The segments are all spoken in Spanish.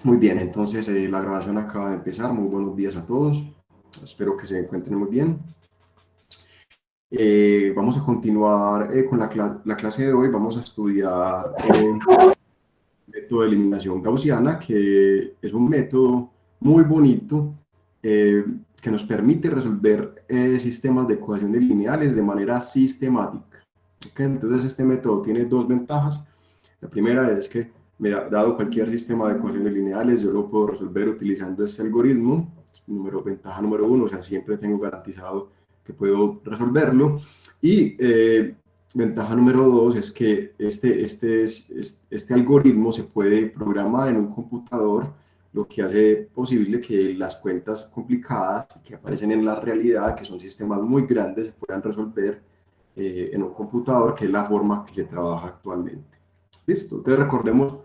Muy bien, entonces la grabación acaba de empezar. Muy buenos días a todos. Espero que se encuentren muy bien. Vamos a continuar con la clase de hoy. Vamos a estudiar método de eliminación gaussiana, que es un método muy bonito que nos permite resolver sistemas de ecuaciones lineales de manera sistemática. ¿Okay? Entonces, este método tiene dos ventajas. La primera es que, mira, dado cualquier sistema de ecuaciones lineales, yo lo puedo resolver utilizando este algoritmo. Ventaja número uno, o sea, siempre tengo garantizado que puedo resolverlo. Y ventaja número dos es que este algoritmo se puede programar en un computador, lo que hace posible que las cuentas complicadas que aparecen en la realidad, que son sistemas muy grandes, se puedan resolver en un computador, que es la forma que se trabaja actualmente. Listo, entonces recordemos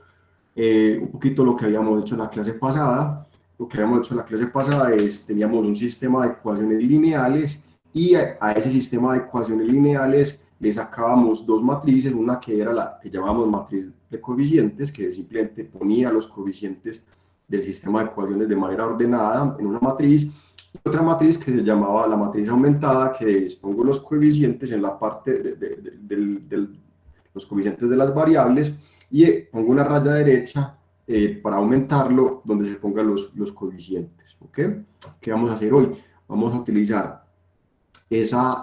un poquito lo que habíamos hecho en la clase pasada. Lo que habíamos hecho en la clase pasada es, teníamos un sistema de ecuaciones lineales y a ese sistema de ecuaciones lineales le sacábamos dos matrices, una que era la que llamábamos matriz de coeficientes, que simplemente ponía los coeficientes del sistema de ecuaciones de manera ordenada en una matriz, y otra matriz que se llamaba la matriz aumentada, que es, pongo los coeficientes en la parte de los coeficientes de las variables, y pongo una raya derecha para aumentarlo donde se pongan los coeficientes. ¿Ok? ¿Qué vamos a hacer hoy? Vamos a utilizar esa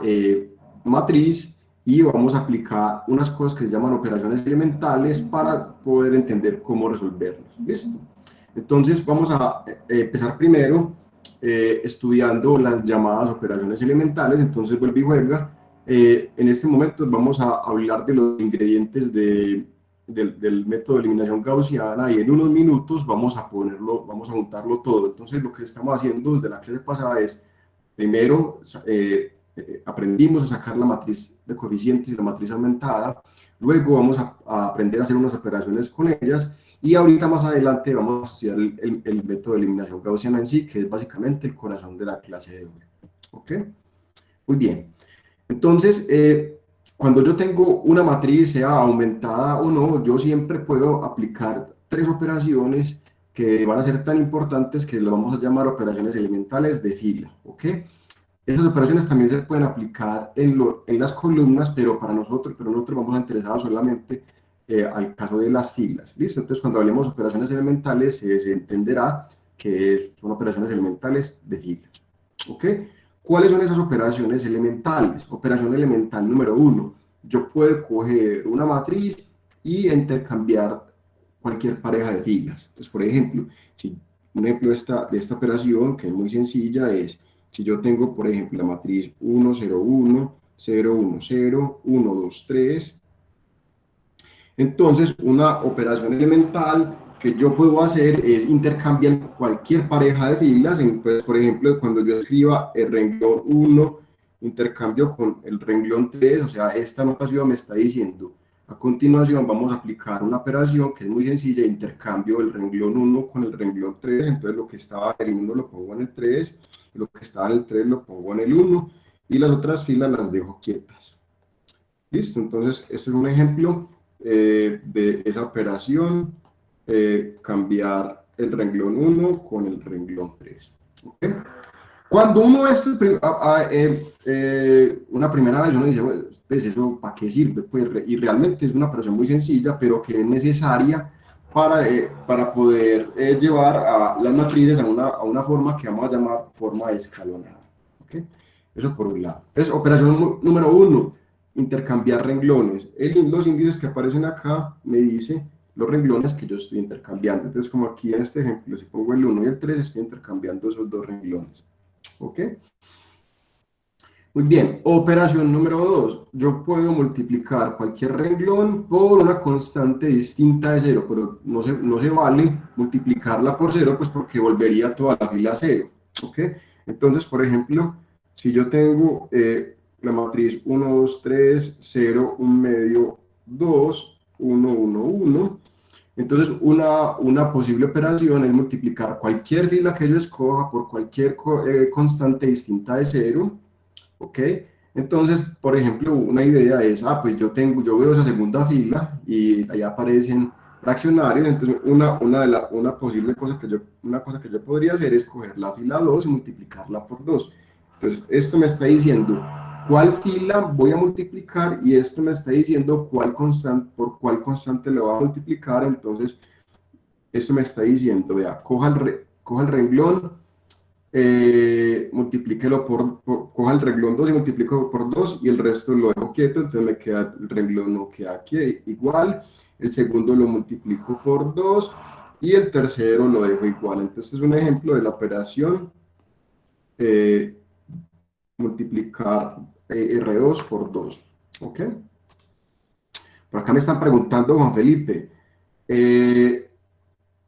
matriz y vamos a aplicar unas cosas que se llaman operaciones elementales para poder entender cómo resolverlos. ¿Listo? Entonces vamos a empezar primero estudiando las llamadas operaciones elementales. Entonces vuelve y juega. En este momento vamos a hablar de los ingredientes del método de eliminación gaussiana, y en unos minutos vamos a juntarlo todo. Entonces lo que estamos haciendo desde la clase pasada es, primero aprendimos a sacar la matriz de coeficientes y la matriz aumentada, luego vamos a aprender a hacer unas operaciones con ellas, y ahorita más adelante vamos a estudiar el método de eliminación gaussiana en sí, que es básicamente el corazón de la clase de hoy. ¿Ok? Muy bien. Entonces, cuando yo tengo una matriz, sea aumentada o no, yo siempre puedo aplicar tres operaciones que van a ser tan importantes que las vamos a llamar operaciones elementales de fila. ¿Ok? Esas operaciones también se pueden aplicar en las columnas, pero nosotros vamos a interesar solamente al caso de las filas. ¿Listo? Entonces, cuando hablemos de operaciones elementales, se entenderá que son operaciones elementales de filas. ¿Ok? ¿Cuáles son esas operaciones elementales? Operación elemental número uno. Yo puedo coger una matriz y intercambiar cualquier pareja de filas. Entonces, por ejemplo, un ejemplo de esta operación, que es muy sencilla, es si yo tengo, por ejemplo, la matriz 1, 0, 1, 0, 1, 0, 1, 2, 3. Entonces, una operación elemental que yo puedo hacer es intercambiar cualquier pareja de filas. Entonces, por ejemplo, cuando yo escriba el renglón 1, intercambio con el renglón 3, o sea, esta notación me está diciendo, a continuación vamos a aplicar una operación que es muy sencilla, intercambio el renglón 1 con el renglón 3, entonces lo que estaba en el 1 lo pongo en el 3, y lo que estaba en el 3 lo pongo en el 1, y las otras filas las dejo quietas. Listo, entonces este es un ejemplo de esa operación, cambiar el renglón 1 con el renglón 3. ¿Okay? Cuando uno es una primera vez, uno dice, pues eso ¿para qué sirve? Pues, y realmente es una operación muy sencilla, pero que es necesaria para poder llevar a las matrices a una forma que vamos a llamar forma escalonada. ¿Okay? Eso por un lado. Entonces, operación número uno, intercambiar renglones. Los índices que aparecen acá me dice los renglones que yo estoy intercambiando. Entonces, como aquí en este ejemplo, si pongo el 1 y el 3, estoy intercambiando esos dos renglones. ¿Ok? Muy bien, operación número 2. Yo puedo multiplicar cualquier renglón por una constante distinta de 0, pero no se vale multiplicarla por 0, pues porque volvería toda la fila a 0. ¿Ok? Entonces, por ejemplo, si yo tengo la matriz 1, 2, 3, 0, 1 medio, 2, 1, 1, 1, entonces una posible operación es multiplicar cualquier fila que yo escoja por cualquier constante distinta de 0. ¿Ok? Entonces, por ejemplo, una idea es, pues yo veo esa segunda fila y ahí aparecen fraccionarios. Entonces, una posible cosa una cosa que yo podría hacer es coger la fila 2 y multiplicarla por 2. Entonces, esto me está diciendo cuál fila voy a multiplicar y esto me está diciendo por cuál constante lo voy a multiplicar. Entonces, esto me está diciendo, vea, coja el renglón, multiplíquelo coja el renglón 2 y multiplico por 2 y el resto lo dejo quieto, entonces me queda el renglón no queda aquí igual, el segundo lo multiplico por 2 y el tercero lo dejo igual. Entonces es un ejemplo de la operación eh, multiplicar R2 por 2. ¿Ok? Por acá me están preguntando, Juan Felipe, eh,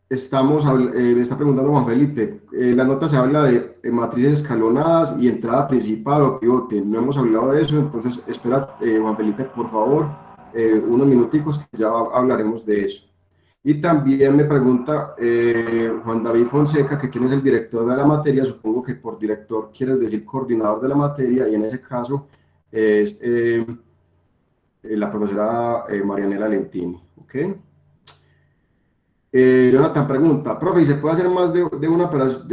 me está preguntando Juan Felipe, la nota se habla de matrices escalonadas y entrada principal o pivote. No hemos hablado de eso, entonces espera, Juan Felipe, por favor, unos minuticos que ya hablaremos de eso. Y también me pregunta Juan David Fonseca que quién es el director de la materia. Supongo que por director quieres decir coordinador de la materia y en ese caso es la profesora Marianela Lentini. ¿Ok? Jonathan pregunta, profe, ¿y se puede hacer más de una operación,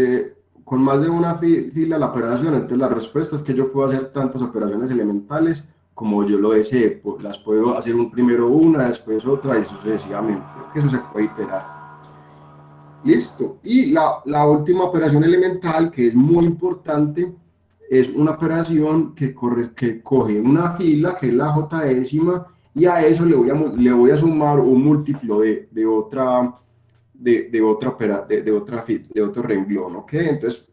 con más de una fila la operación? Entonces la respuesta es que yo puedo hacer tantas operaciones elementales como yo lo desee, las puedo hacer primero una, después otra y sucesivamente, que eso se puede iterar. Listo. Y la última operación elemental, que es muy importante, es una operación que coge una fila, que es la j décima, y a eso le voy a sumar un múltiplo de otra de otro renglón, ¿ok? Entonces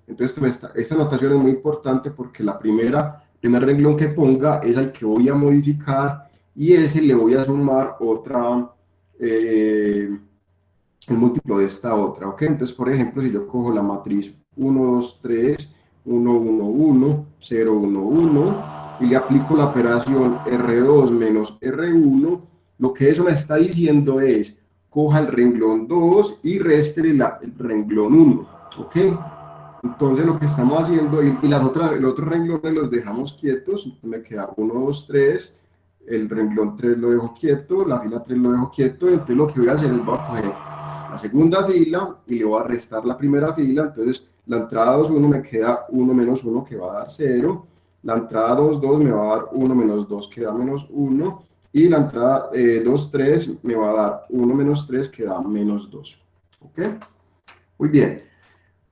esta notación es muy importante porque primer renglón que ponga es el que voy a modificar y ese le voy a sumar el múltiplo de esta otra, ¿ok? Entonces, por ejemplo, si yo cojo la matriz 1, 2, 3, 1, 1, 1, 0, 1, 1 y le aplico la operación R2 menos R1, lo que eso me está diciendo es coja el renglón 2 y réstele el renglón 1, ¿ok? Entonces lo que estamos haciendo, y los otros renglones los dejamos quietos, me queda 1, 2, 3, el renglón 3 lo dejo quieto, la fila 3 lo dejo quieto, entonces lo que voy a hacer es voy a coger la segunda fila y le voy a restar la primera fila, entonces la entrada 2, 1 me queda 1 menos 1 que va a dar 0, la entrada 2, 2 me va a dar 1 menos 2 que da menos 1, y la entrada 2, 3 me va a dar 1 menos 3 que da menos 2. ¿Ok? Muy bien.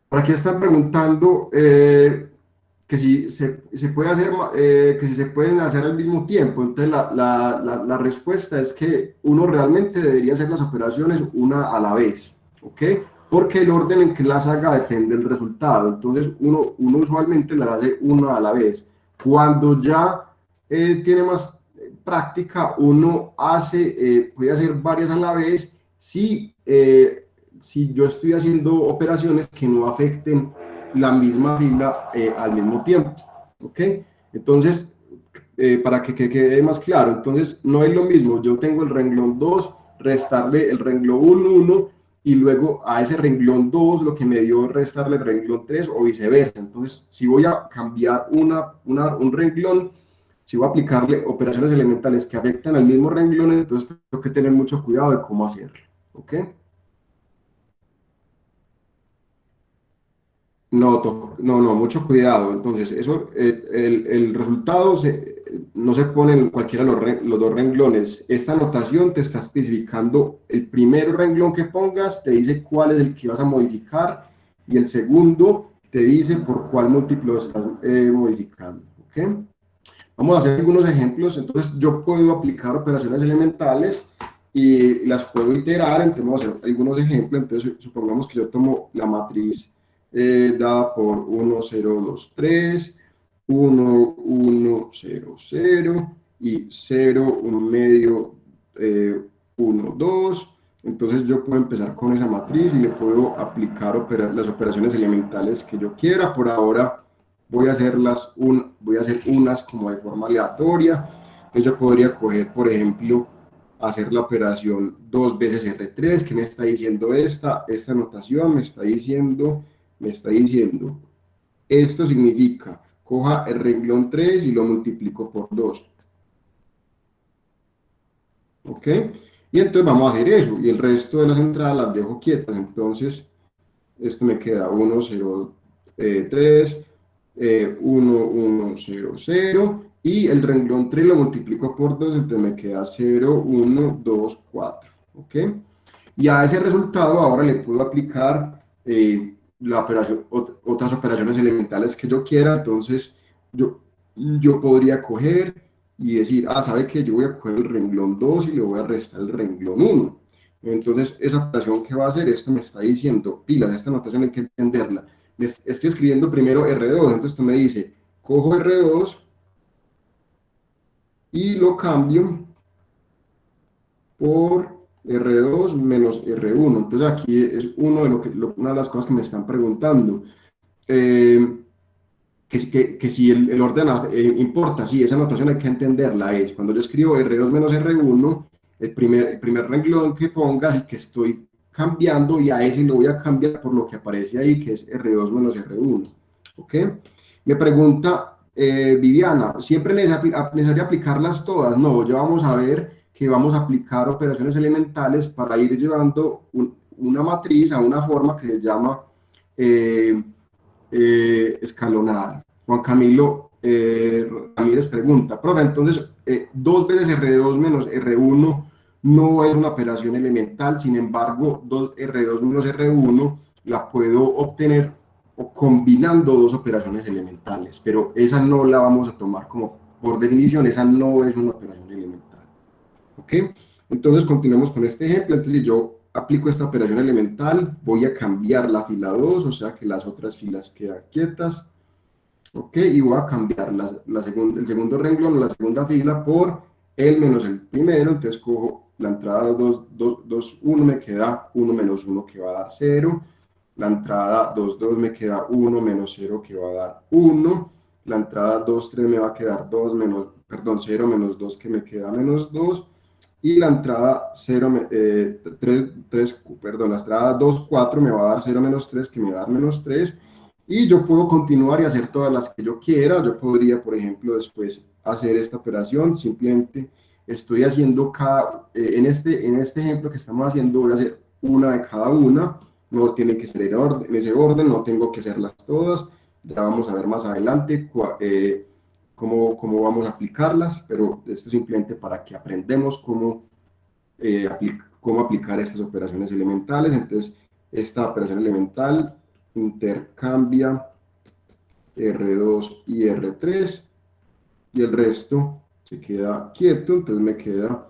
Por aquí están preguntando que si se puede hacer, que si se pueden hacer al mismo tiempo. Entonces la respuesta es que uno realmente debería hacer las operaciones una a la vez, ¿ok? Porque el orden en que las haga depende del resultado. Entonces uno usualmente las hace una a la vez. Cuando ya tiene más práctica, uno puede hacer varias a la vez si yo estoy haciendo operaciones que no afecten la misma fila al mismo tiempo, ¿ok? Entonces, para que quede más claro, entonces no es lo mismo, yo tengo el renglón 2, restarle el renglón 1, 1, y luego a ese renglón 2 lo que me dio es restarle el renglón 3 o viceversa. Entonces, si voy a cambiar un renglón, si voy a aplicarle operaciones elementales que afectan al mismo renglón, entonces tengo que tener mucho cuidado de cómo hacerlo, ¿ok? No, mucho cuidado. Entonces, el resultado no se pone en cualquiera de los dos renglones. Esta anotación te está especificando el primer renglón que pongas, te dice cuál es el que vas a modificar, y el segundo te dice por cuál múltiplo estás modificando. ¿Ok? Vamos a hacer algunos ejemplos. Entonces, yo puedo aplicar operaciones elementales y las puedo iterar. Entonces, vamos a hacer algunos ejemplos. Entonces, supongamos que yo tomo la matriz dada por 1, 0, 2, 3, 1, 1, 0, 0 y 0, 1 medio, 1, 2. Entonces yo puedo empezar con esa matriz y le puedo aplicar las operaciones elementales que yo quiera. Por ahora voy a hacer unas como de forma aleatoria. Entonces yo podría coger, por ejemplo, hacer la operación 2 veces R3. ¿Qué me está diciendo esta notación? Me está diciendo, esto significa, coja el renglón 3 y lo multiplico por 2. ¿Ok? Y entonces vamos a hacer eso, y el resto de las entradas las dejo quietas. Entonces, esto me queda 1, 0, 3, 1, 1, 0, 0, y el renglón 3 lo multiplico por 2, entonces me queda 0, 1, 2, 4, ¿ok? Y a ese resultado ahora le puedo aplicar la operación, otras operaciones elementales que yo quiera. Entonces yo, yo podría coger y decir, ah, ¿sabe qué? Yo voy a coger el renglón 2 y le voy a restar el renglón 1. Entonces esa operación que va a hacer, esto me está diciendo, pilas, esta notación hay que entenderla. Estoy escribiendo primero R2, entonces esto me dice, cojo R2 y lo cambio por R2 menos R1. Entonces aquí es una de las cosas que me están preguntando. Eh, que si el orden importa, sí, esa notación hay que entenderla. Es cuando yo escribo R2 menos R1, el primer renglón que ponga es el que estoy cambiando, y a ese lo voy a cambiar por lo que aparece ahí, que es R2 menos R1. ¿Ok? Me pregunta Viviana, ¿siempre es necesario aplicarlas todas? No, ya vamos a ver que vamos a aplicar operaciones elementales para ir llevando una matriz a una forma que se llama eh, escalonada. Juan Camilo Ramírez pregunta, profe, entonces 2 veces R2 menos R1 no es una operación elemental, sin embargo, R2 menos R1 la puedo obtener o combinando dos operaciones elementales, pero esa no la vamos a tomar como, por definición, esa no es una operación elemental. ¿Ok? Entonces continuemos con este ejemplo. Entonces, si yo aplico esta operación elemental, voy a cambiar la fila 2, o sea que las otras filas quedan quietas. ¿Ok? Y voy a cambiar el segundo renglón o la segunda fila por el menos el primero. Entonces cojo la entrada 2, 2, 2, 1, me queda 1 menos 1 que va a dar 0. La entrada 2, 2 me queda 1 menos 0 que va a dar 1. La entrada 2, 3 me va a quedar 2 menos, perdón, 0 menos 2 que me queda menos 2. Y la entrada 0, 3, perdón, la entrada 2, 4 me va a dar 0 menos 3 que me va a dar menos 3. Y yo puedo continuar y hacer todas las que yo quiera. Yo podría, por ejemplo, después hacer esta operación. Simplemente estoy haciendo en este ejemplo que estamos haciendo, voy a hacer una de cada una. No tiene que ser en ese orden, no tengo que hacerlas todas. Ya vamos a ver más adelante cómo vamos a aplicarlas, pero esto es simplemente para que aprendamos cómo aplicar estas operaciones elementales. Entonces, esta operación elemental intercambia R2 y R3, y el resto se queda quieto. Entonces me queda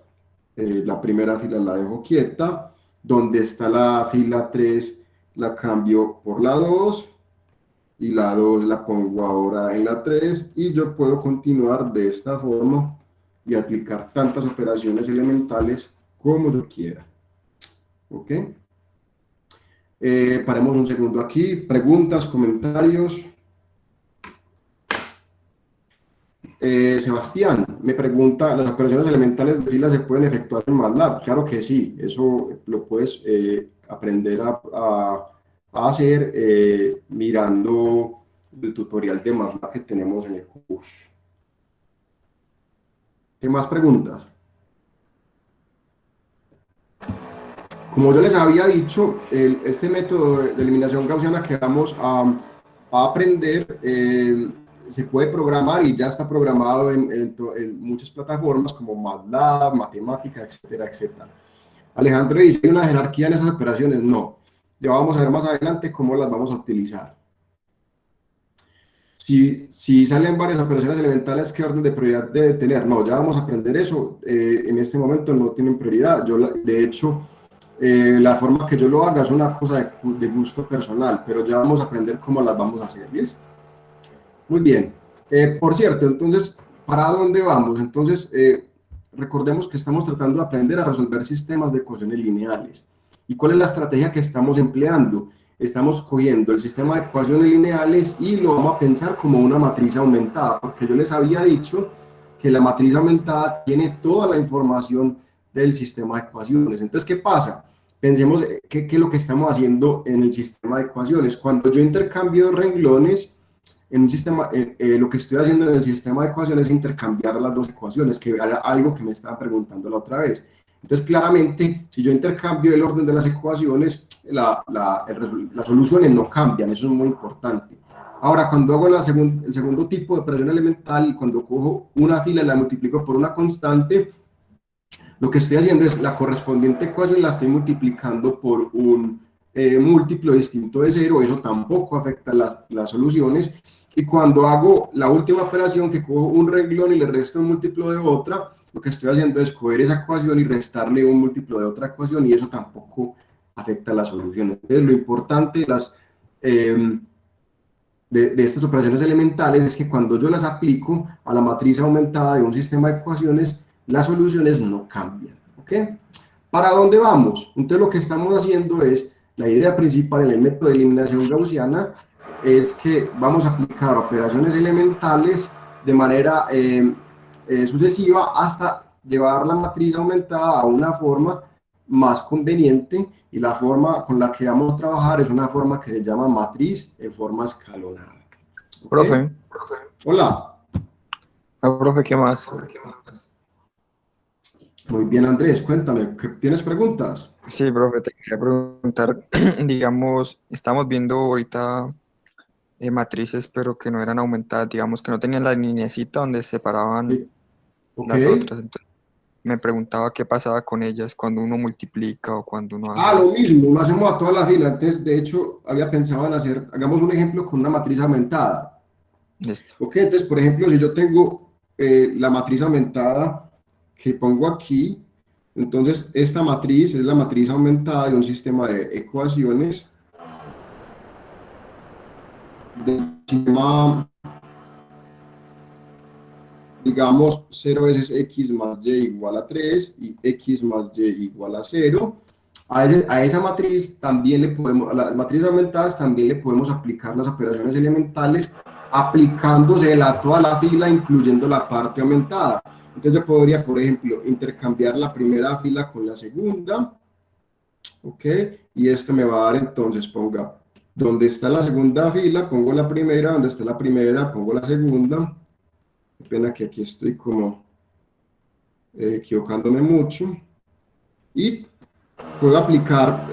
la primera fila la dejo quieta, donde está la fila 3 la cambio por la 2, y la 2 la pongo ahora en la 3, y yo puedo continuar de esta forma y aplicar tantas operaciones elementales como yo quiera. ¿Ok? Paremos un segundo aquí. Preguntas, comentarios. Sebastián me pregunta, ¿las operaciones elementales de fila se pueden efectuar en MATLAB? Claro que sí, eso lo puedes aprender a hacer mirando el tutorial de MATLAB que tenemos en el curso. ¿Qué más preguntas? Como yo les había dicho, este método de eliminación gaussiana que vamos a aprender se puede programar, y ya está programado en muchas plataformas como MATLAB, Matemática, etcétera, etcétera. Alejandro dice, ¿hay una jerarquía en esas operaciones? No. Ya vamos a ver más adelante cómo las vamos a utilizar. Si salen varias operaciones elementales, ¿qué orden de prioridad debe tener? No, ya vamos a aprender eso. En este momento no tienen prioridad. De hecho, la forma que yo lo haga es una cosa de gusto personal, pero ya vamos a aprender cómo las vamos a hacer. ¿Listo? Muy bien. Por cierto, entonces, ¿para dónde vamos? Entonces, recordemos que estamos tratando de aprender a resolver sistemas de ecuaciones lineales. ¿Y cuál es la estrategia que estamos empleando? Estamos cogiendo el sistema de ecuaciones lineales y lo vamos a pensar como una matriz aumentada, porque yo les había dicho que la matriz aumentada tiene toda la información del sistema de ecuaciones. Entonces, ¿qué pasa? Pensemos qué es lo que estamos haciendo en el sistema de ecuaciones. Cuando yo intercambio renglones en un sistema, lo que estoy haciendo en el sistema de ecuaciones es intercambiar las dos ecuaciones, que era algo que me estaban preguntando la otra vez. Entonces, claramente, si yo intercambio el orden de las ecuaciones, las soluciones no cambian, eso es muy importante. Ahora, cuando hago el segundo tipo de operación elemental, cuando cojo una fila y la multiplico por una constante, lo que estoy haciendo es la correspondiente ecuación la estoy multiplicando por un múltiplo distinto de cero, eso tampoco afecta las soluciones. Y cuando hago la última operación, que cojo un renglón y le resto un múltiplo de otra, lo que estoy haciendo es coger esa ecuación y restarle un múltiplo de otra ecuación, y eso tampoco afecta las soluciones. Entonces, lo importante de estas operaciones elementales es que cuando yo las aplico a la matriz aumentada de un sistema de ecuaciones, las soluciones no cambian. ¿Ok? ¿Para dónde vamos? Entonces, lo que estamos haciendo es, la idea principal en el método de eliminación gaussiana es que vamos a aplicar operaciones elementales de manera sucesiva hasta llevar la matriz aumentada a una forma más conveniente, y la forma con la que vamos a trabajar es una forma que se llama matriz en forma escalonada. ¿Ok? Profe, Hola. profe, ¿qué más? Muy bien, Andrés, cuéntame, ¿tienes preguntas? Sí, profe, te quería preguntar, digamos, estamos viendo ahorita matrices, pero que no eran aumentadas, digamos, que no tenían la lineecita donde separaban Sí. Ok. las otras. Entonces, me preguntaba qué pasaba con ellas cuando uno multiplica o cuando uno Lo hace mismo, lo hacemos a toda la fila. Entonces, de hecho, había pensado en hagamos un ejemplo con una matriz aumentada. esto. Ok, entonces, por ejemplo, si yo tengo la matriz aumentada que pongo aquí, entonces esta matriz es la matriz aumentada de un sistema de ecuaciones del sistema, digamos, 0 veces x más y igual a 3 y x más y igual a 0. A esa matriz también le podemos, a las matrices aumentadas también le podemos aplicar las operaciones elementales aplicándosela a toda la fila, incluyendo la parte aumentada. Entonces yo podría, por ejemplo, intercambiar la primera fila con la segunda, ¿ok? Y esto me va a dar entonces, ponga, donde está la segunda fila, pongo la primera, donde está la primera, pongo la segunda. Qué pena que aquí estoy como equivocándome mucho. Y puedo aplicar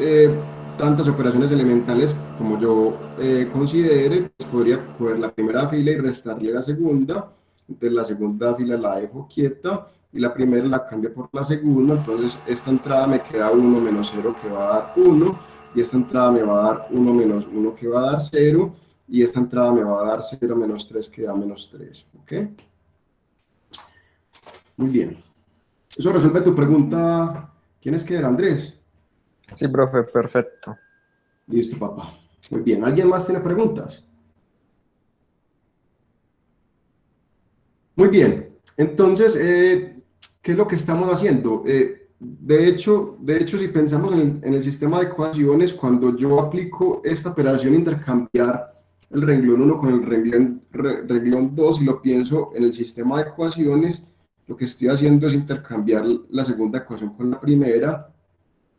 tantas operaciones elementales como yo considere. Pues podría coger la primera fila y restarle la segunda. Entonces la segunda fila la dejo quieta y la primera la cambio por la segunda. Entonces esta entrada me queda 1 menos 0 que va a dar 1, y esta entrada me va a dar 1 menos 1 que va a dar 0, y esta entrada me va a dar 0 menos 3 que da menos 3. ¿Ok? Muy bien. Eso resuelve tu pregunta. ¿Quién es que era, Andrés? Sí, profe, perfecto. Listo, papá. Muy bien. ¿Alguien más tiene preguntas? Muy bien. Entonces, ¿qué es lo que estamos haciendo? De hecho, si pensamos en el sistema de ecuaciones, cuando yo aplico esta operación intercambiar el renglón 1 con el renglón 2 y lo pienso en el sistema de ecuaciones, lo que estoy haciendo es intercambiar la segunda ecuación con la primera.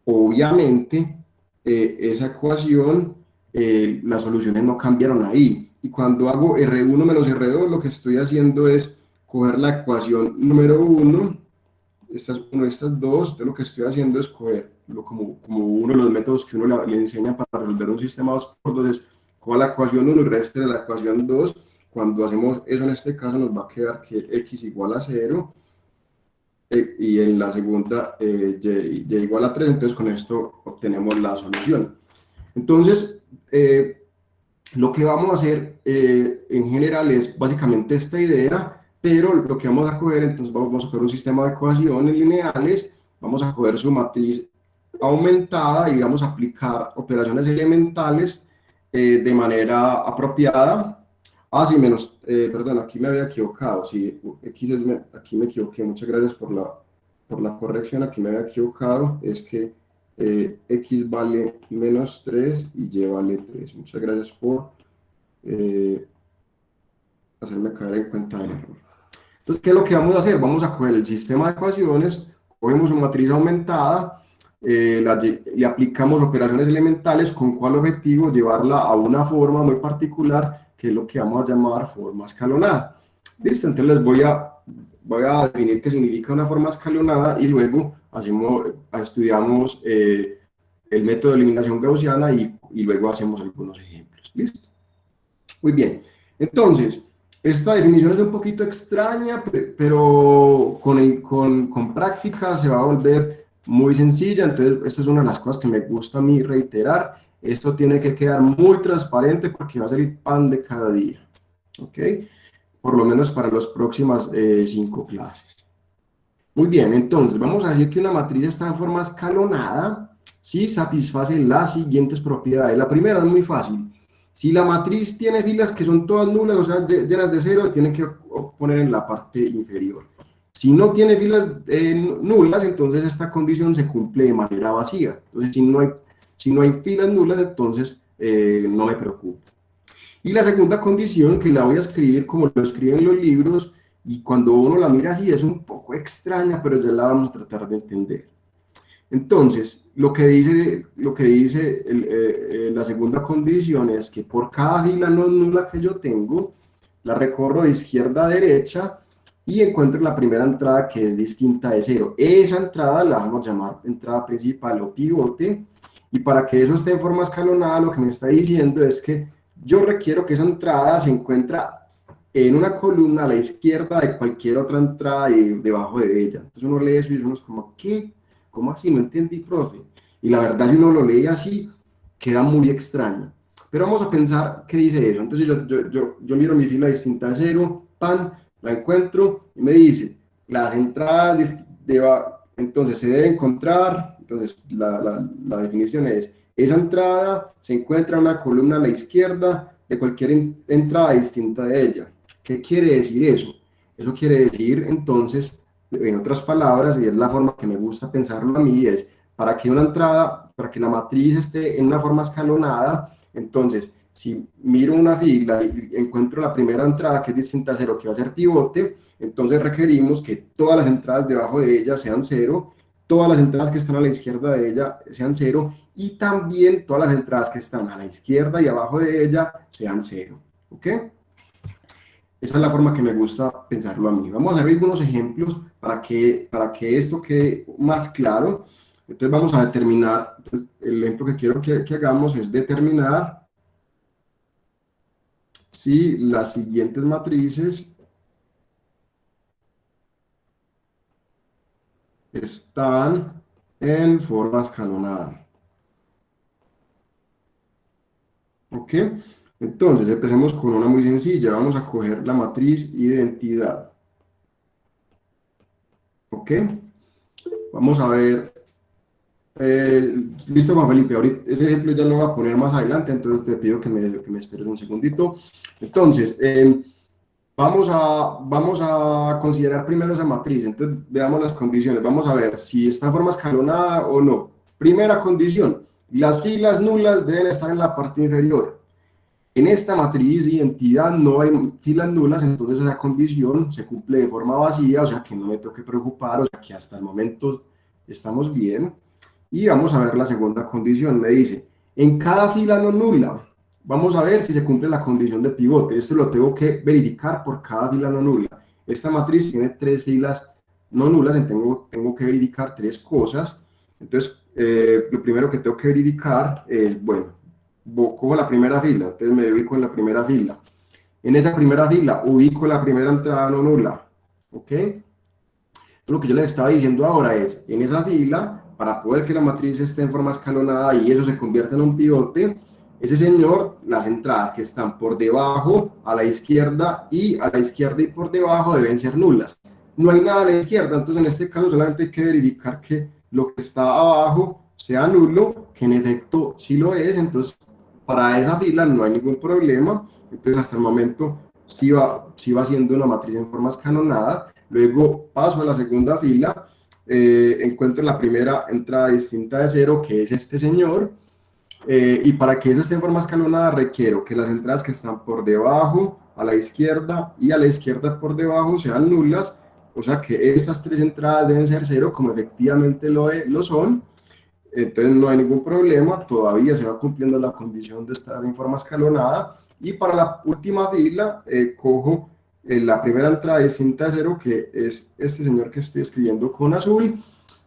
Obviamente, esa ecuación, las soluciones no cambiaron ahí. Y cuando hago R1 menos R2, lo que estoy haciendo es coger la ecuación número 1, estas 1, estas 2, entonces lo que estoy haciendo es cogerlo como uno de los métodos que uno le enseña para resolver un sistema de dos por dos, es coger la ecuación 1 y reste la ecuación 2. Cuando hacemos eso en este caso nos va a quedar que x igual a 0, y en la segunda y igual a 3, entonces con esto obtenemos la solución. Entonces, lo que vamos a hacer en general es básicamente esta idea, pero lo que vamos a coger, entonces vamos a coger un sistema de ecuaciones lineales, vamos a coger su matriz aumentada y vamos a aplicar operaciones elementales de manera apropiada. Sí, perdón, aquí me había equivocado, sí, aquí me equivoqué, muchas gracias por la corrección, aquí me había equivocado, es que x vale menos 3 y y vale 3. Muchas gracias por hacerme caer en cuenta del error. Entonces, ¿qué es lo que vamos a hacer? Vamos a coger el sistema de ecuaciones, cogemos una matriz aumentada, le aplicamos operaciones elementales. ¿Con cuál objetivo? Llevarla a una forma muy particular, que es lo que vamos a llamar forma escalonada. Listo, entonces voy a definir qué significa una forma escalonada y luego estudiamos el método de eliminación gaussiana y luego hacemos algunos ejemplos. ¿Listo? Muy bien. Entonces, esta definición es un poquito extraña, pero con práctica se va a volver muy sencilla. Entonces, esta es una de las cosas que me gusta a mí reiterar. Esto tiene que quedar muy transparente porque va a ser el pan de cada día. ¿Ok? Por lo menos para las próximas 5 clases. Muy bien, entonces vamos a decir que una matriz está en forma escalonada si satisface las siguientes propiedades. La primera es muy fácil. Si la matriz tiene filas que son todas nulas, o sea, llenas de cero, tienen que poner en la parte inferior. Si no tiene filas nulas, entonces esta condición se cumple de manera vacía. Entonces, si no hay filas nulas, entonces no me preocupo. Y la segunda condición, que la voy a escribir como lo escriben los libros, y cuando uno la mira así es un poco extraña, pero ya la vamos a tratar de entender. Entonces, lo que dice la segunda condición es que por cada fila no nula que yo tengo, la recorro de izquierda a derecha y encuentro la primera entrada que es distinta de cero. Esa entrada la vamos a llamar entrada principal o pivote, y para que eso esté en forma escalonada, lo que me está diciendo es que yo requiero que esa entrada se encuentra en una columna a la izquierda de cualquier otra entrada debajo de ella. Entonces uno lee eso y uno es como, ¿qué? ¿Cómo así? No entendí, profe. Y la verdad, si uno lo lee así, queda muy extraño. Pero vamos a pensar qué dice eso. Entonces yo miro mi fila distinta de cero, pan, la encuentro y me dice, las entradas entonces se debe encontrar, entonces la definición es, esa entrada se encuentra en una columna a la izquierda de cualquier entrada distinta de ella. ¿Qué quiere decir eso? Eso quiere decir, entonces, en otras palabras, y es la forma que me gusta pensarlo a mí, es para que para que la matriz esté en una forma escalonada, entonces, si miro una fila y encuentro la primera entrada que es distinta a cero, que va a ser pivote, entonces requerimos que todas las entradas debajo de ella sean cero, todas las entradas que están a la izquierda de ella sean cero, y también todas las entradas que están a la izquierda y abajo de ella sean cero. ¿Ok? Esa es la forma que me gusta pensarlo a mí. Vamos a ver algunos ejemplos para que esto quede más claro. Entonces vamos a determinar, entonces, el ejemplo que quiero que hagamos es determinar si las siguientes matrices están en forma escalonada. ¿Ok? Entonces, empecemos con una muy sencilla. Vamos a coger la matriz identidad. ¿Ok? Vamos a ver. Listo, Juan Felipe. Ahorita ese ejemplo ya lo voy a poner más adelante, entonces te pido que me esperes un segundito. Entonces, vamos a considerar primero esa matriz. Entonces, veamos las condiciones. Vamos a ver si está en forma escalonada o no. Primera condición, las filas nulas deben estar en la parte inferior. En esta matriz de identidad no hay filas nulas, entonces esa condición se cumple de forma vacía, o sea que no me tengo que preocupar, o sea que hasta el momento estamos bien. Y vamos a ver la segunda condición, me dice, en cada fila no nula, vamos a ver si se cumple la condición de pivote. Esto lo tengo que verificar por cada fila no nula. Esta matriz tiene 3 filas no nulas, entonces tengo que verificar 3 cosas. Entonces, lo primero que tengo que verificar es, bueno, cojo la primera fila, entonces me ubico en la primera fila. En esa primera fila ubico la primera entrada no nula, ¿ok? Entonces, lo que yo les estaba diciendo ahora es, en esa fila, para poder que la matriz esté en forma escalonada y eso se convierta en un pivote, ese señor, las entradas que están por debajo, a la izquierda y por debajo deben ser nulas. No hay nada a la izquierda, entonces en este caso solamente hay que verificar que lo que está abajo sea nulo, que en efecto sí lo es, entonces para esa fila no hay ningún problema, entonces hasta el momento sí va siendo una matriz en forma escalonada. Luego paso a la segunda fila, encuentro la primera entrada distinta de cero, que es este señor, y para que eso esté en forma escalonada requiero que las entradas que están por debajo, a la izquierda y a la izquierda por debajo sean nulas, o sea que estas 3 entradas deben ser cero, como efectivamente lo son. Entonces no hay ningún problema, todavía se va cumpliendo la condición de estar en forma escalonada. Y para la última fila, cojo la primera entrada distinta de cero, que es este señor que estoy escribiendo con azul,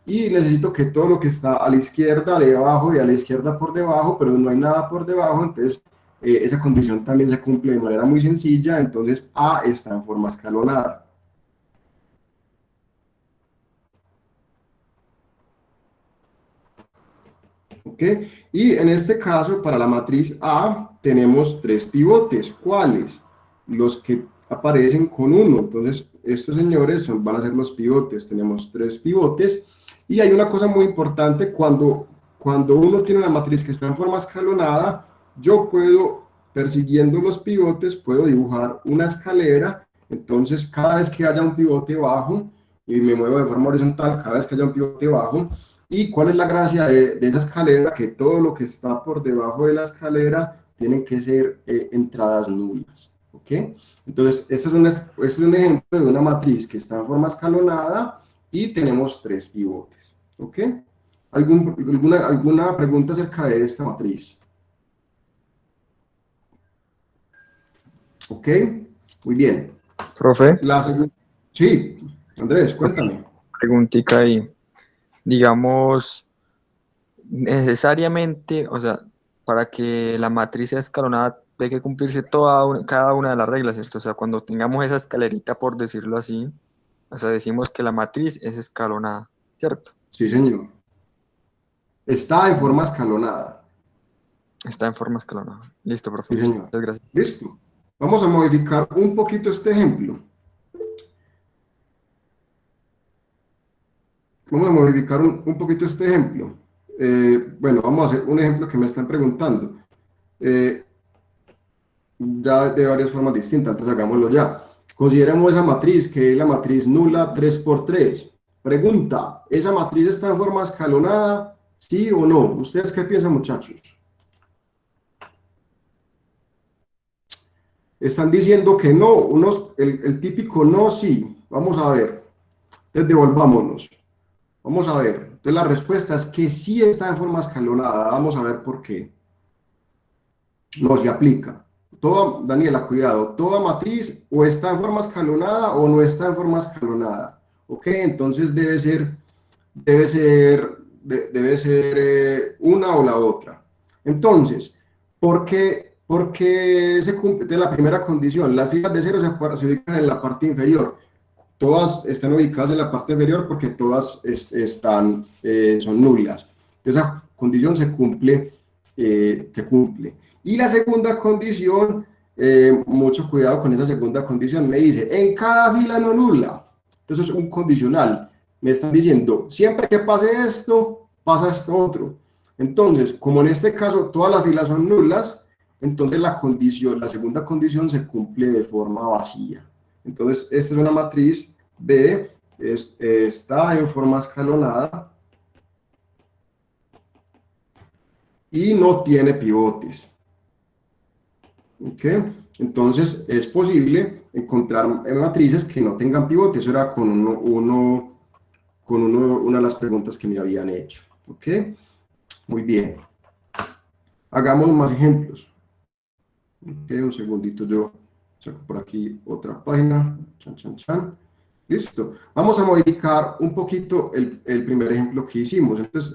y necesito que todo lo que está a la izquierda debajo y a la izquierda por debajo, pero no hay nada por debajo, entonces esa condición también se cumple de manera muy sencilla, entonces A está en forma escalonada. ¿Ok? Y en este caso, para la matriz A, tenemos tres pivotes. ¿Cuáles? Los que aparecen con 1. Entonces, estos señores van a ser los pivotes. Tenemos tres pivotes. Y hay una cosa muy importante, cuando uno tiene una matriz que está en forma escalonada, yo puedo, persiguiendo los pivotes, puedo dibujar una escalera. Entonces, cada vez que haya un pivote bajo, y me muevo de forma horizontal, cada vez que haya un pivote bajo, ¿y cuál es la gracia de esa escalera? Que todo lo que está por debajo de la escalera tienen que ser entradas nulas. ¿Ok? Entonces, este es un ejemplo de una matriz que está en forma escalonada y tenemos tres pivotes. ¿Ok? ¿Alguna pregunta acerca de esta matriz? ¿Ok? Muy bien. Profe, Sí, Andrés, cuéntame. preguntica ahí. Digamos, necesariamente, o sea, para que la matriz sea escalonada, hay que cumplirse cada una de las reglas, ¿cierto? O sea, cuando tengamos esa escalerita, por decirlo así, o sea, decimos que la matriz es escalonada, ¿cierto? Sí, señor. Está en forma escalonada. Está en forma escalonada. Listo, profe, Sí, muchas señor. gracias. Listo. Vamos a modificar un poquito este ejemplo. Vamos a modificar un poquito este ejemplo. Bueno, vamos a hacer un ejemplo que me están preguntando. Eh, ya de varias formas distintas, entonces hagámoslo ya. Consideremos esa matriz, que es la matriz nula 3 por 3. Pregunta, ¿esa matriz está en forma escalonada? ¿Sí o no? ¿Ustedes qué piensan, muchachos? Están diciendo que no, el típico no, sí. Vamos a ver. Entonces devolvámonos. Vamos a ver. Entonces la respuesta es que sí está en forma escalonada. Vamos a ver por qué. No se aplica. Daniela, cuidado, toda matriz o está en forma escalonada o no está en forma escalonada. ¿Ok? Entonces debe ser una o la otra. Entonces, por qué se cumple la primera condición? Las filas de cero se ubican en la parte inferior. Todas están ubicadas en la parte inferior porque todas son nulas. Esa condición se cumple, se cumple. Y la segunda condición, mucho cuidado con esa segunda condición, me dice, en cada fila no nula. Entonces es un condicional. Me están diciendo, siempre que pase esto, pasa esto otro. Entonces, como en este caso todas las filas son nulas, entonces la segunda condición se cumple de forma vacía. Entonces, esta es una matriz B, está en forma escalonada y no tiene pivotes. ¿Ok? Entonces, es posible encontrar matrices que no tengan pivotes. Eso era con una de las preguntas que me habían hecho. ¿Ok? Muy bien. Hagamos más ejemplos. Ok, un segundito, yo saco por aquí otra página. Chan, chan, chan. Listo. Vamos a modificar un poquito el primer ejemplo que hicimos. Entonces,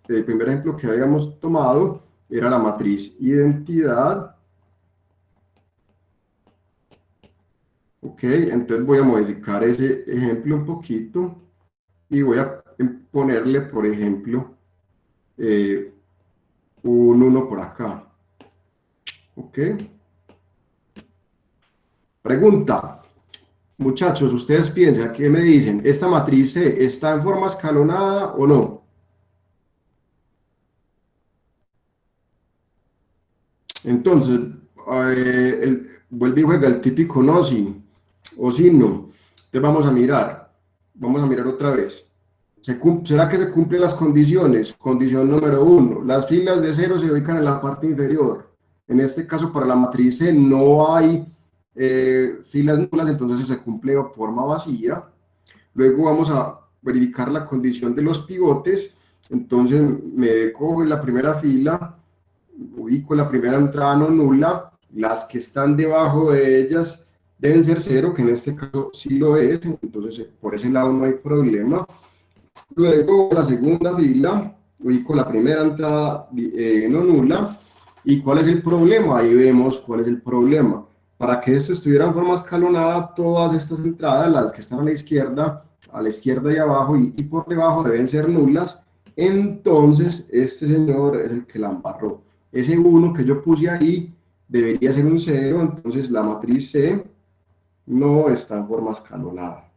el primer ejemplo que habíamos tomado era la matriz identidad. Ok, entonces voy a modificar ese ejemplo un poquito y voy a ponerle, por ejemplo, un 1 por acá. Ok. Pregunta. Muchachos, ustedes piensan, ¿qué me dicen? ¿Esta matriz C está en forma escalonada o no? Entonces, vuelve y juega el típico no, sí, o sí, no. Entonces vamos a mirar otra vez. ¿Será que se cumplen las condiciones? Condición número 1, las filas de cero se ubican en la parte inferior. En este caso, para la matriz C no hay filas nulas, entonces se cumple de forma vacía. Luego vamos a verificar la condición de los pivotes. Entonces me cojo en la primera fila, ubico la primera entrada no nula, las que están debajo de ellas deben ser cero, que en este caso sí lo es, entonces por ese lado no hay problema. Luego, la segunda fila, ubico la primera entrada no nula. ¿Y cuál es el problema? Ahí vemos cuál es el problema. Para que esto estuviera en forma escalonada, todas estas entradas, las que están a la izquierda y abajo y por debajo deben ser nulas. Entonces, este señor es el que la embarró. Ese 1 que yo puse ahí debería ser un 0, entonces la matriz C no está en forma escalonada.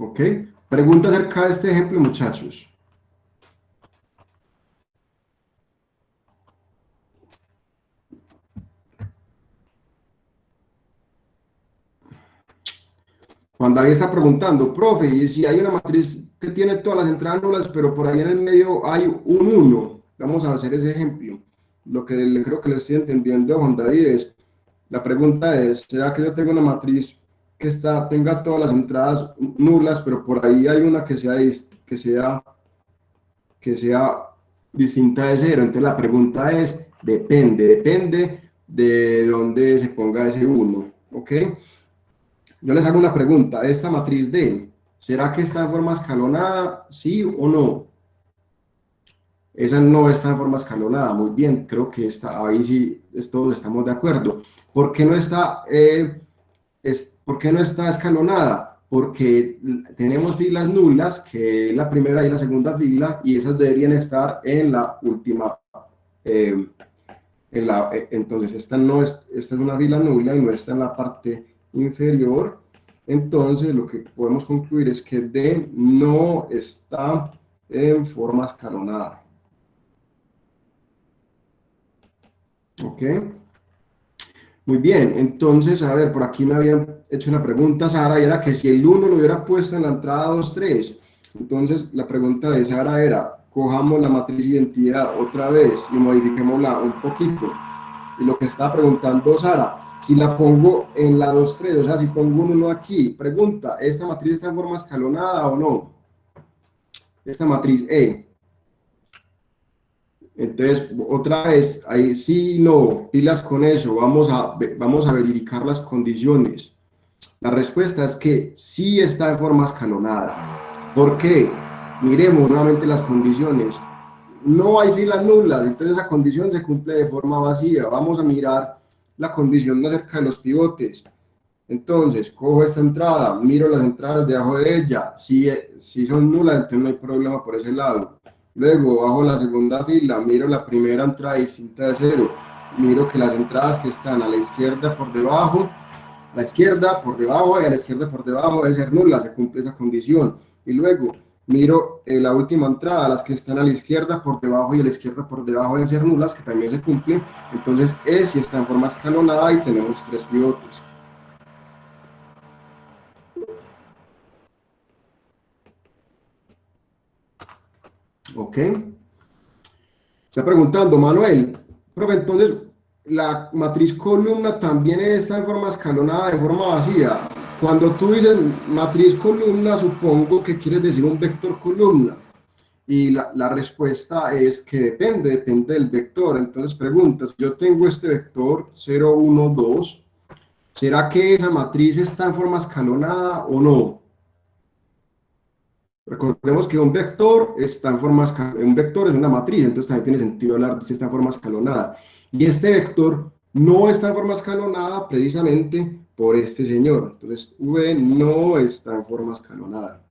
¿Ok? Pregunta acerca de este ejemplo, muchachos. Juan David está preguntando, profe, y si hay una matriz que tiene todas las entradas nulas, pero por ahí en el medio hay un 1, vamos a hacer ese ejemplo. Lo que creo que le estoy entendiendo a Juan David es, la pregunta es, ¿será que yo tengo una matriz que tenga todas las entradas nulas, pero por ahí hay una que sea distinta de 0? Entonces la pregunta es, depende de dónde se ponga ese 1, ¿ok? Yo les hago una pregunta, esta matriz D, ¿será que está en forma escalonada, sí o no? Esa no está en forma escalonada, muy bien, creo que ahí sí todos estamos de acuerdo. ¿Por qué no está, por qué no está escalonada? Porque tenemos filas nulas, que es la primera y la segunda fila, y esas deberían estar en la última. eh, entonces, esta es una fila nula y no está en la parte inferior. Entonces, lo que podemos concluir es que D no está en forma escalonada. ¿Ok? Muy bien, entonces, a ver, por aquí me habían hecho una pregunta, Sara, y era que si el 1 lo hubiera puesto en la entrada 2, 3. Entonces, la pregunta de Sara era, cojamos la matriz identidad otra vez y modifiquémosla un poquito. Y lo que estaba preguntando Sara, si la pongo en la 2 3, o sea, si pongo un 1 aquí, pregunta, ¿esta matriz está en forma escalonada o no? Esta matriz E. Entonces, otra vez, ahí sí, no, pilas con eso, vamos a verificar las condiciones. La respuesta es que sí está en forma escalonada. ¿Por qué? Miremos nuevamente las condiciones. No hay filas nulas, entonces esa condición se cumple de forma vacía. Vamos a mirar la condición acerca de los pivotes. Entonces, cojo esta entrada, miro las entradas debajo de ella. Si son nulas, entonces no hay problema por ese lado. Luego, bajo la segunda fila, miro la primera entrada distinta de 0. Miro que las entradas que están a la izquierda por debajo, a la izquierda por debajo y a la izquierda por debajo debe ser nula, se cumple esa condición. Y luego, miro la última entrada, las que están a la izquierda por debajo y a la izquierda por debajo deben ser nulas, que también se cumplen. Entonces, si está en forma escalonada y tenemos 3 pivotes. Ok. Está preguntando Manuel, profe, entonces la matriz columna también está en forma escalonada, de forma vacía. Cuando tú dices matriz columna, supongo que quieres decir un vector columna. Y la respuesta es que depende del vector. Entonces pregunta, si yo tengo este vector 0, 1, 2, ¿será que esa matriz está en forma escalonada o no? Recordemos que un vector está en forma un vector es una matriz, entonces también tiene sentido hablar de si está en forma escalonada. Y este vector no está en forma escalonada precisamente por este señor. Entonces, V no está en forma escalonada.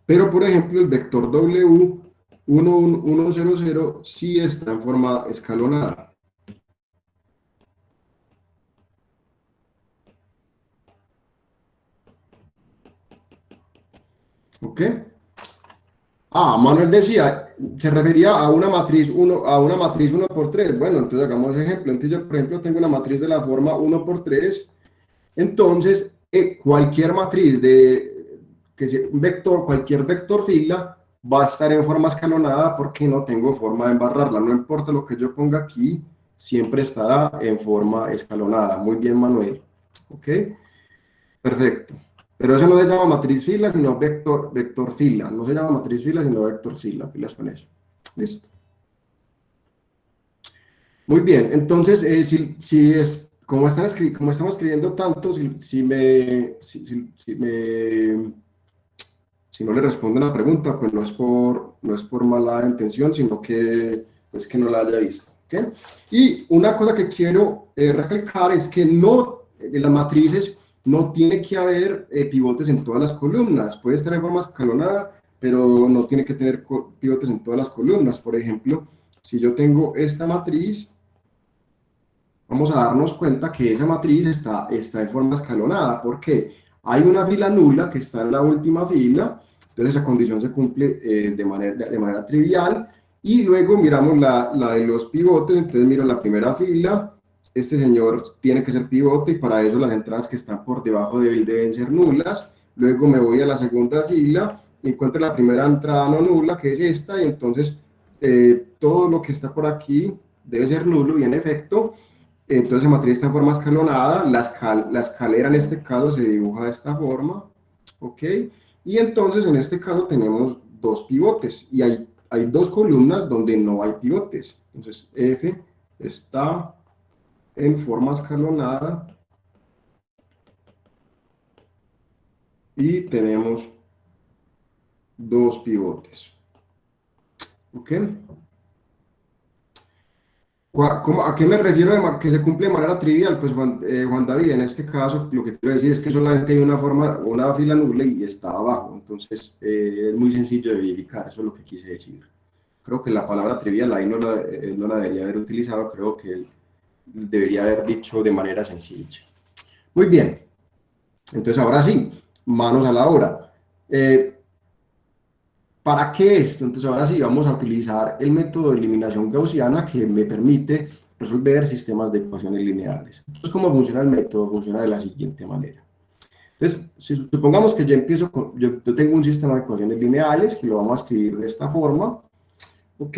Pero, por ejemplo, el vector W 1, 1, 0, 0 sí está en forma escalonada. ¿Ok? Manuel decía, se refería a una matriz 1, por 3. Bueno, entonces hagamos ejemplo. Entonces yo, por ejemplo, tengo una matriz de la forma 1 por 3. Entonces, cualquier matriz que sea un vector, cualquier vector fila, va a estar en forma escalonada porque no tengo forma de embarrarla. No importa lo que yo ponga aquí, siempre estará en forma escalonada. Muy bien, Manuel. ¿Ok? Perfecto. Pero eso no se llama matriz fila, sino vector fila. No se llama matriz fila, sino vector fila. Pilas con eso. Listo. Muy bien. Entonces, como, como estamos escribiendo tanto, si no le respondo la pregunta, pues no es por mala intención, sino que es que no la haya visto. ¿Okay? Y una cosa que quiero recalcar es que no, en las matrices no tiene que haber pivotes en todas las columnas. Puede estar en forma escalonada, pero no tiene que tener pivotes en todas las columnas. Por ejemplo, si yo tengo esta matriz, vamos a darnos cuenta que esa matriz está en forma escalonada. ¿Por qué? Hay una fila nula que está en la última fila, entonces esa condición se cumple de manera trivial, y luego miramos la de los pivotes, entonces miro la primera fila, este señor tiene que ser pivote, y para eso las entradas que están por debajo de él deben ser nulas. Luego me voy a la segunda fila, encuentro la primera entrada no nula, que es esta, y entonces todo lo que está por aquí debe ser nulo, y en efecto, entonces la matriz está en forma escalonada, la escalera en este caso se dibuja de esta forma, ¿ok? Y entonces en este caso tenemos dos pivotes, y hay dos columnas donde no hay pivotes. Entonces F está en forma escalonada, y tenemos dos pivotes, ¿ok? ¿A qué me refiero de que se cumple de manera trivial? Pues Juan David, en este caso lo que quiero decir es que solamente hay una fila nula y está abajo, entonces es muy sencillo de verificar, eso es lo que quise decir. Creo que la palabra trivial ahí no la debería haber utilizado, creo que debería haber dicho de manera sencilla. Muy bien, entonces ahora sí, manos a la obra. ¿Para qué esto? Entonces ahora sí vamos a utilizar el método de eliminación gaussiana que me permite resolver sistemas de ecuaciones lineales. Entonces, ¿cómo funciona el método? Funciona de la siguiente manera. Entonces, supongamos que yo tengo un sistema de ecuaciones lineales que lo vamos a escribir de esta forma, ¿ok?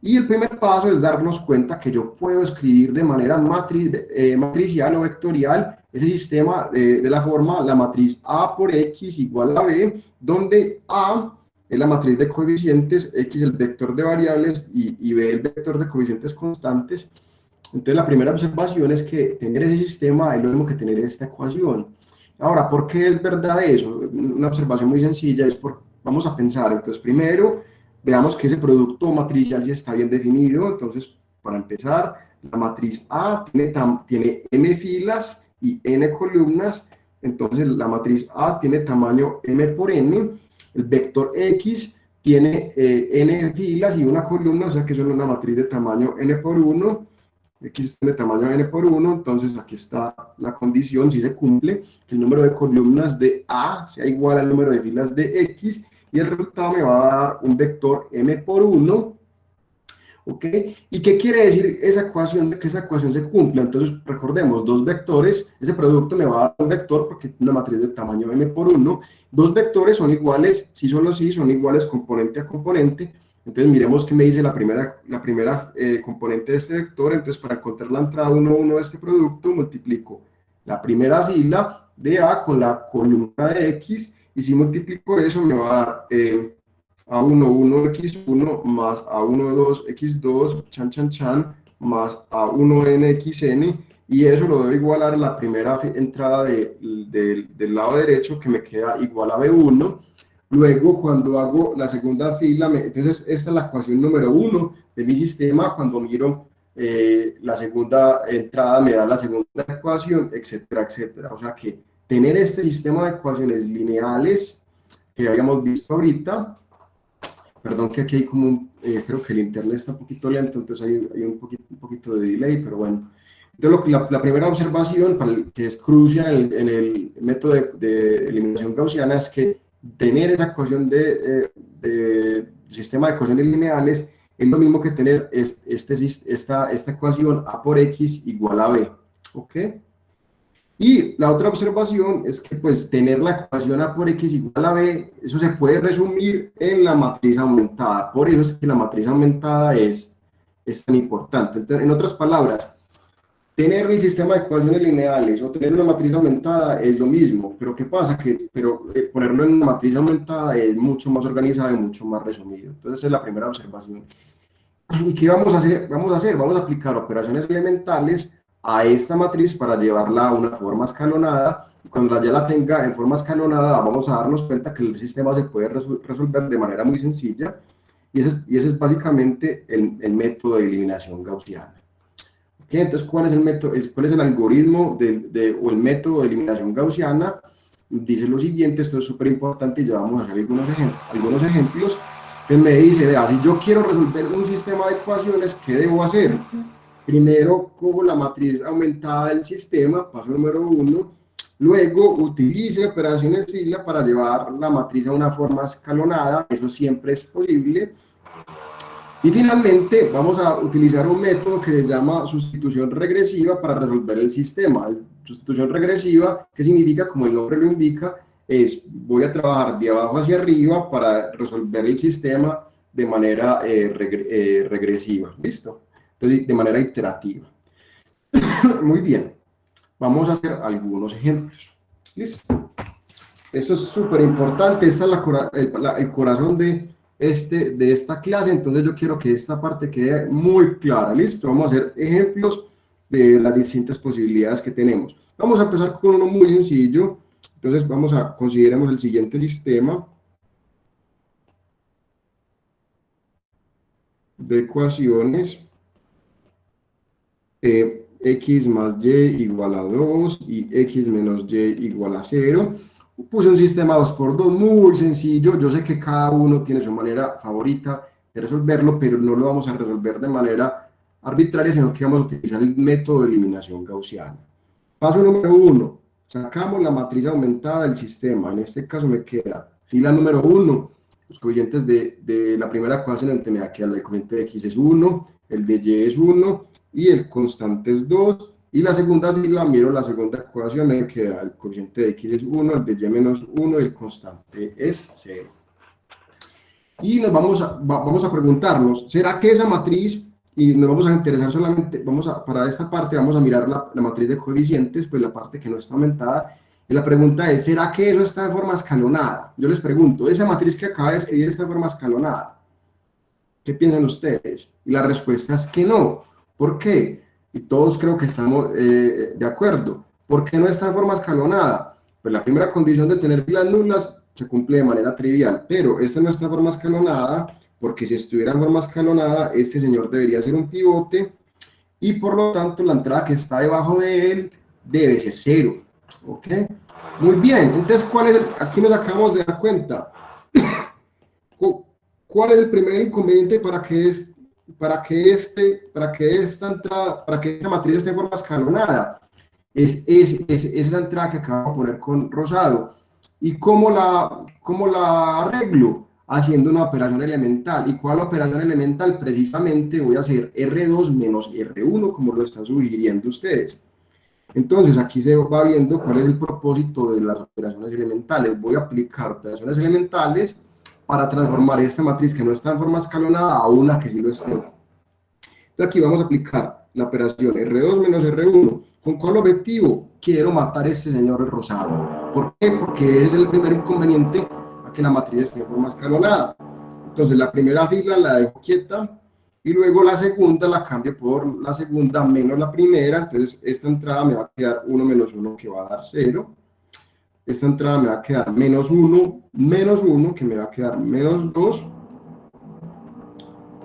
Y el primer paso es darnos cuenta que yo puedo escribir de manera matricial o vectorial ese sistema de la forma la matriz A por X igual a B, donde A es la matriz de coeficientes, X el vector de variables y B el vector de coeficientes constantes. Entonces la primera observación es que tener ese sistema es lo mismo que tener esta ecuación. Ahora, ¿por qué es verdad eso? Una observación muy sencilla es vamos a pensar, entonces primero veamos que ese producto matricial sí está bien definido. Entonces, para empezar, la matriz A tiene n filas y n columnas, entonces la matriz A tiene tamaño m por n, el vector X tiene n filas y una columna, o sea que es una matriz de tamaño n por 1, X tiene tamaño n por 1, entonces aquí está la condición, si se cumple, que el número de columnas de A sea igual al número de filas de X, y el resultado me va a dar un vector m por 1, ¿ok? ¿Y qué quiere decir esa ecuación, que esa ecuación se cumpla? Entonces, recordemos, dos vectores, ese producto me va a dar un vector porque es una matriz de tamaño m por 1, dos vectores son iguales, sí solo sí, son iguales componente a componente. Entonces miremos qué me dice la primera componente de este vector. Entonces para encontrar la entrada 1, 1 de este producto, multiplico la primera fila de A con la columna de X, y si multiplico eso me va a dar A1, 1x1 más A1, 2x2, chan, chan, chan, más A1nxn, y eso lo debo igualar a la primera entrada del lado derecho, que me queda igual a B1. Luego, cuando hago la segunda fila, entonces esta es la ecuación número 1 de mi sistema. Cuando miro la segunda entrada, me da la segunda ecuación, etcétera, etcétera. O sea que tener este sistema de ecuaciones lineales que habíamos visto ahorita, perdón que aquí hay como creo que el internet está un poquito lento, entonces hay un poquito de delay, pero bueno. Entonces, la primera observación que es crucial en el método de eliminación gaussiana es que tener esa ecuación de sistema de ecuaciones lineales es lo mismo que tener esta ecuación A por X igual a B, ¿ok? Y la otra observación es que pues tener la ecuación A por X igual a B, eso se puede resumir en la matriz aumentada. Por eso es que la matriz aumentada es tan importante. Entonces, en otras palabras, Tener el sistema de ecuaciones lineales o tener una matriz aumentada es lo mismo, pero ¿qué pasa? Ponerlo en una matriz aumentada es mucho más organizado y mucho más resumido. Entonces, esa es la primera observación. ¿Y qué vamos a hacer? Vamos a aplicar operaciones elementales a esta matriz para llevarla a una forma escalonada. Y cuando ya la tenga en forma escalonada, vamos a darnos cuenta que el sistema se puede resolver de manera muy sencilla. Y ese es básicamente el método de eliminación gaussiana. ¿Okay? Entonces, ¿cuál es el método? ¿Cuál es el algoritmo o el método de eliminación gaussiana? Dice lo siguiente, esto es súper importante y ya vamos a hacer algunos ejemplos. Entonces me dice, vea, si yo quiero resolver un sistema de ecuaciones, ¿qué debo hacer? Primero cojo la matriz aumentada del sistema, paso número 1, luego utilice operaciones fila para llevar la matriz a una forma escalonada, eso siempre es posible. Y finalmente vamos a utilizar un método que se llama sustitución regresiva para resolver el sistema. Sustitución regresiva, que significa, como el nombre lo indica, voy a trabajar de abajo hacia arriba para resolver el sistema de manera regresiva. ¿Listo? Entonces, de manera iterativa. Muy bien. Vamos a hacer algunos ejemplos. ¿Listo? Esto es súper importante. Esta es el corazón de esta clase, entonces yo quiero que esta parte quede muy clara. Listo, vamos a hacer ejemplos de las distintas posibilidades que tenemos. Vamos a empezar con uno muy sencillo. Entonces consideremos el siguiente sistema de ecuaciones. X más y igual a 2 y x menos y igual a 0. Puse un sistema 2×2 muy sencillo. Yo sé que cada uno tiene su manera favorita de resolverlo, pero no lo vamos a resolver de manera arbitraria, sino que vamos a utilizar el método de eliminación gaussiana. Paso número 1. Sacamos la matriz aumentada del sistema. En este caso me queda fila número 1. Los coeficientes de la primera ecuación, me va a quedar el coeficiente de x es 1, el de y es 1 y el constante es 2. Y la segunda fila, miro la segunda ecuación, me queda el coeficiente de x es 1, el de y menos 1 y el constante es 0. Y vamos a preguntarnos, ¿será que esa matriz, y nos vamos a interesar solamente, para esta parte vamos a mirar la matriz de coeficientes, pues la parte que no está aumentada, y la pregunta es, ¿será que eso está de forma escalonada? Yo les pregunto, ¿esa matriz que acaba de escribir está de forma escalonada? ¿Qué piensan ustedes? Y la respuesta es que no. ¿Por qué? Y todos creo que estamos de acuerdo. ¿Por qué no está en forma escalonada? Pues la primera condición de tener filas nulas se cumple de manera trivial, pero esta no está en forma escalonada, porque si estuviera en forma escalonada, este señor debería ser un pivote, y por lo tanto la entrada que está debajo de él debe ser 0. ¿Ok? Muy bien, entonces, aquí nos acabamos de dar cuenta. ¿Cuál es el primer inconveniente para que esta matriz esté en forma escalonada? Es esa entrada que acabo de poner con rosado. ¿Y cómo la arreglo? Haciendo una operación elemental. ¿Y cuál operación elemental? Precisamente voy a hacer R2 menos R1, como lo están sugiriendo ustedes. Entonces, aquí se va viendo cuál es el propósito de las operaciones elementales. Voy a aplicar operaciones elementales para transformar esta matriz que no está en forma escalonada a una que sí lo esté. Entonces, aquí vamos a aplicar la operación R2 menos R1. ¿Con cuál objetivo? Quiero matar a este señor rosado. ¿Por qué? Porque es el primer inconveniente a que la matriz esté en forma escalonada. Entonces, la primera fila la dejo quieta y luego la segunda la cambio por la segunda menos la primera. Entonces, esta entrada me va a quedar 1 menos 1, que va a dar 0. Esta entrada me va a quedar menos 1, que me va a quedar menos 2.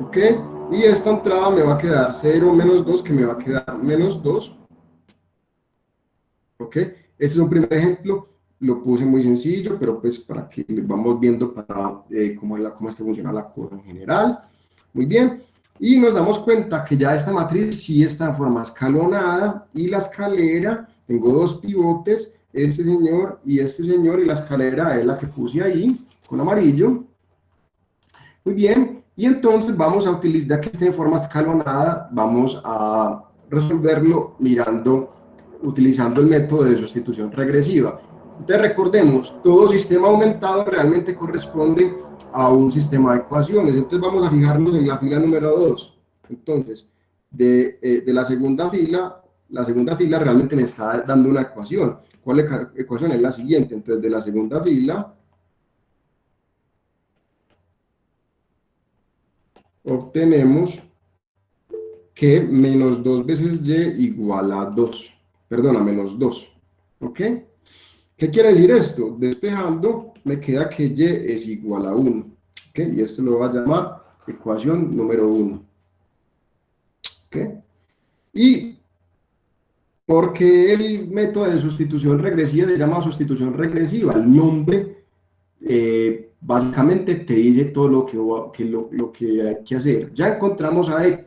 ¿Ok? Y esta entrada me va a quedar 0 menos 2, que me va a quedar menos 2. ¿Ok? Este es un primer ejemplo. Lo puse muy sencillo, pero pues para que vamos viendo cómo es que funciona la cosa en general. Muy bien. Y nos damos cuenta que ya esta matriz sí está en forma escalonada, y la escalera, tengo dos pivotes, este señor, y la escalera es la que puse ahí, con amarillo. Muy bien, y entonces vamos a utilizar, ya que está en forma escalonada, vamos a resolverlo utilizando el método de sustitución regresiva. Entonces recordemos, todo sistema aumentado realmente corresponde a un sistema de ecuaciones. Entonces vamos a fijarnos en la fila número 2. Entonces, de la segunda fila, la segunda fila realmente me está dando una ecuación. ¿Cuál ecuación? Es la siguiente. Entonces, de la segunda fila obtenemos que menos 2 veces y igual a 2. Perdona, menos 2. ¿Ok? ¿Qué quiere decir esto? Despejando, me queda que y es igual a 1. ¿Ok? Y esto lo voy a llamar ecuación número 1. ¿Ok? Y porque el método de sustitución regresiva se llama sustitución regresiva. El nombre básicamente te dice todo lo que hay que hacer. Ya encontramos a Y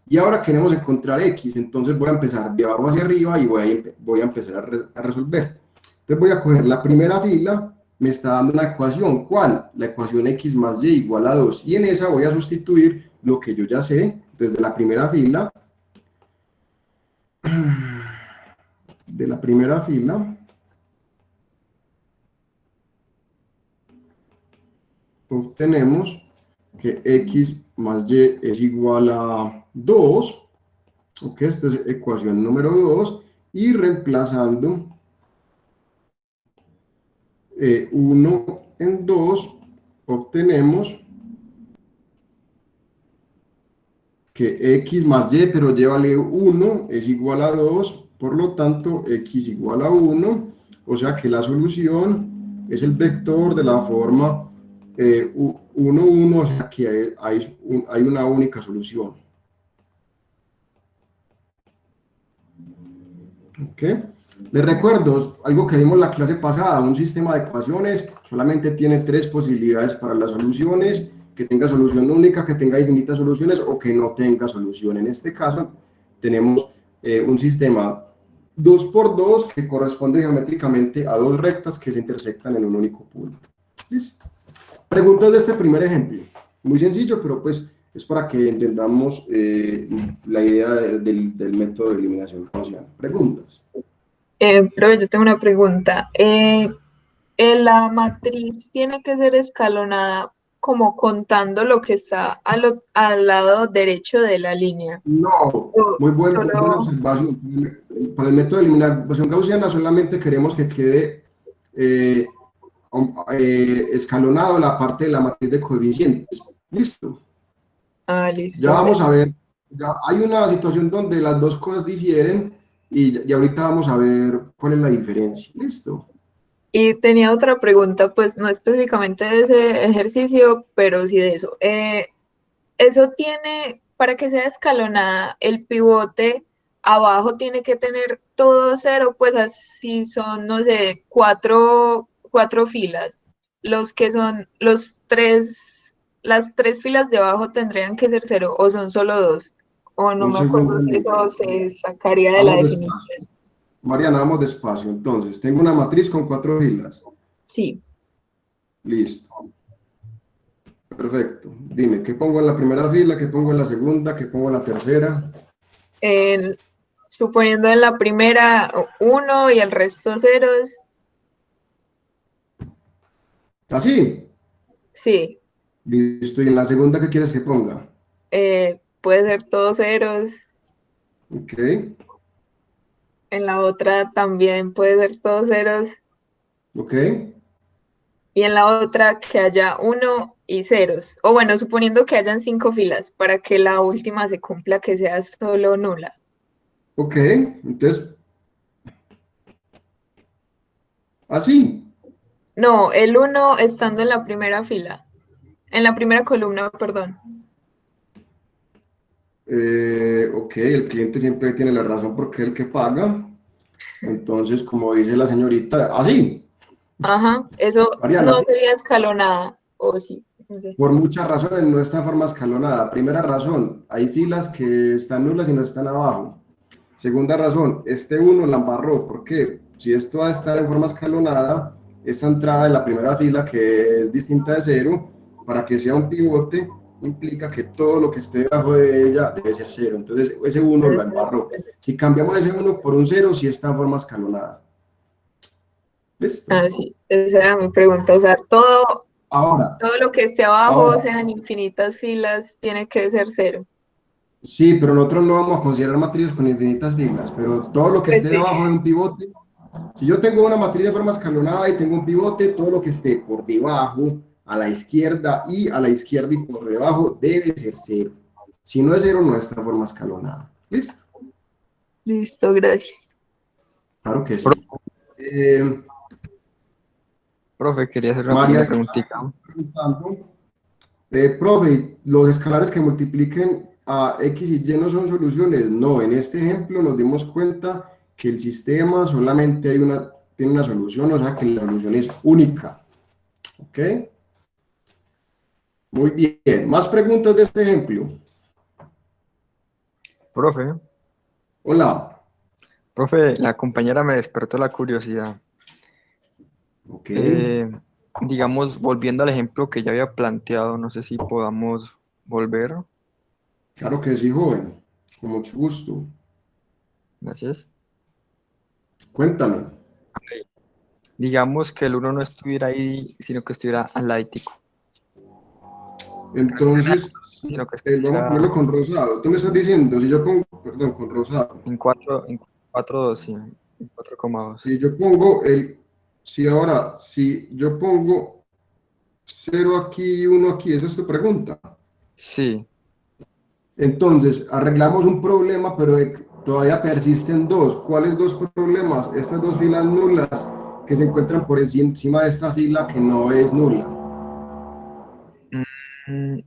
y ahora queremos encontrar X, entonces voy a empezar de abajo hacia arriba y voy a empezar a resolver. Entonces voy a coger la primera fila, me está dando una ecuación. ¿Cuál? La ecuación X más Y igual a 2. Y en esa voy a sustituir lo que yo ya sé. Desde la primera fila, de la primera fila, obtenemos que X más Y es igual a 2. Ok, esta es ecuación número 2. Y reemplazando 1 en 2, obtenemos que X más Y, pero llévale 1, es igual a 2. Por lo tanto, X igual a 1. O sea que la solución es el vector de la forma 1, 1. O sea que hay una única solución. ¿Ok? Les recuerdo algo que vimos la clase pasada: un sistema de ecuaciones solamente tiene 3 posibilidades para las soluciones: que tenga solución única, que tenga infinitas soluciones o que no tenga solución. En este caso tenemos un sistema 2 por 2 que corresponde geométricamente a dos rectas que se intersectan en un único punto. ¿Listo? Preguntas de este primer ejemplo. Muy sencillo, pero pues es para que entendamos la idea del método de eliminación gaussiana. Preguntas. Pero yo tengo una pregunta. ¿La matriz tiene que ser escalonada como contando lo que está al lado derecho de la línea? No, ¿O buena solo? observación. Para el método de eliminación gaussiana solamente queremos que quede escalonado la parte de la matriz de coeficientes. Listo. Ah, Ya listo. vamos a ver, ya hay una situación donde las dos cosas difieren y ahorita vamos a ver cuál es la diferencia. Listo. Y tenía otra pregunta, pues no específicamente de ese ejercicio, pero sí de eso. Eso tiene, para que sea escalonada, el pivote abajo tiene que tener todo cero, pues así son, no sé, cuatro filas. Los que son las tres filas de abajo tendrían que ser cero, o son solo dos, o no Un me segundo. acuerdo si eso se sacaría de la Vamos definición. despacio. Mariana, vamos despacio. Entonces, tengo una matriz con 4 filas. Sí. Listo. Perfecto. Dime, ¿qué pongo en la primera fila? ¿Qué pongo en la segunda? ¿Qué pongo en la tercera? Suponiendo en la primera uno y el resto ceros, ¿Así? sí. Listo. ¿Y en la segunda qué quieres que ponga? Puede ser todos ceros. Ok. En la otra también puede ser todos ceros. Ok. Y en la otra que haya uno y ceros. O bueno, suponiendo que hayan 5 filas para que la última se cumpla que sea solo nula. Ok. Entonces, así. No, el uno estando en la primera fila. En la primera columna, perdón. Ok, el cliente siempre tiene la razón porque es el que paga. Entonces, como dice la señorita, así. Ajá, eso Mariana, no así. sería escalonada. O sí, no sé. Por muchas razones no está en forma escalonada. Primera razón, hay filas que están nulas y no están abajo. Segunda razón, este uno la embarró. ¿Por qué? Si esto va a estar en forma escalonada, esta entrada de la primera fila, que es distinta de cero, para que sea un pivote, implica que todo lo que esté debajo de ella debe ser cero. Entonces, ese uno la embarró. Si cambiamos ese uno por un cero, sí está en forma escalonada. ¿Listo? Ah, sí, esa era mi pregunta. O sea, Ahora, todo lo que esté abajo, ahora, sean infinitas filas, tiene que ser cero. Sí, pero nosotros no vamos a considerar matrices con infinitas filas, pero todo lo que Pues esté sí, debajo de un pivote, si yo tengo una matriz de forma escalonada y tengo un pivote, todo lo que esté por debajo, a la izquierda y por debajo debe ser cero. Si no es cero, no está en forma escalonada. ¿Listo? listo, gracias. Claro que Pro- sí. Eh, Profe, quería hacer una pequeña María preguntita. está preguntando, profe, los escalares que multipliquen a X y Y no son soluciones. No, en este ejemplo nos dimos cuenta que el sistema solamente tiene una solución, o sea que la solución es única. ¿Ok? Muy bien. ¿Más preguntas de este ejemplo? Profe, Hola. profe, la compañera me despertó la curiosidad. Ok. Eh, digamos, volviendo al ejemplo que ya había planteado, no sé si podamos volver. Claro que sí, joven. Con mucho gusto. Gracias. Cuéntame. Digamos que el uno no estuviera ahí, sino que estuviera analítico, Entonces, sino que vamos a estuviera ponerlo con rosado. Tú me estás diciendo, si yo pongo, perdón, con rosado. en 4,2, sí, en 4,2. Si yo pongo si yo pongo 0 aquí y 1 aquí, esa es tu pregunta. Sí. Entonces, arreglamos un problema, pero todavía persisten dos. ¿Cuáles dos problemas? Estas dos filas nulas que se encuentran por encima de esta fila que no es nula. Mm,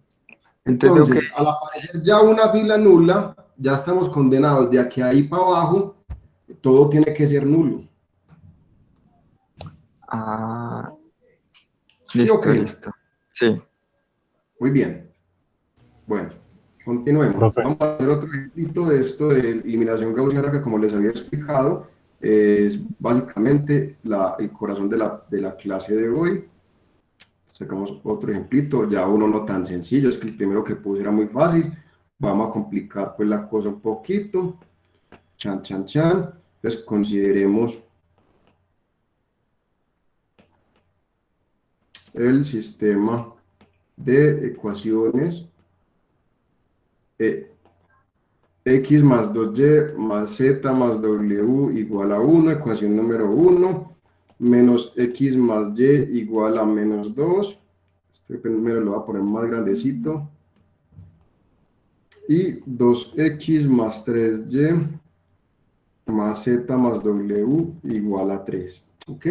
entonces tengo que... Entonces, al aparecer ya una fila nula, ya estamos condenados de aquí a ahí para abajo, todo tiene que ser nulo. Ah, ¿Sí o listo, qué? listo. Sí. Muy bien. Bueno, continuemos. Profe, Vamos a hacer otro ejemplo de esto de eliminación gaussiana que, como les había explicado, es básicamente el corazón de la clase de hoy. Sacamos otro ejemplito, ya uno no tan sencillo, es que el primero que puse era muy fácil. Vamos a complicar pues la cosa un poquito. Chan, chan, chan. Entonces consideremos el sistema de ecuaciones eh, x más 2y más z más w igual a 1, ecuación número 1, menos x más y igual a menos 2. Este primero lo voy a poner más grandecito. Y 2x más 3y más z más w igual a 3. ¿Ok?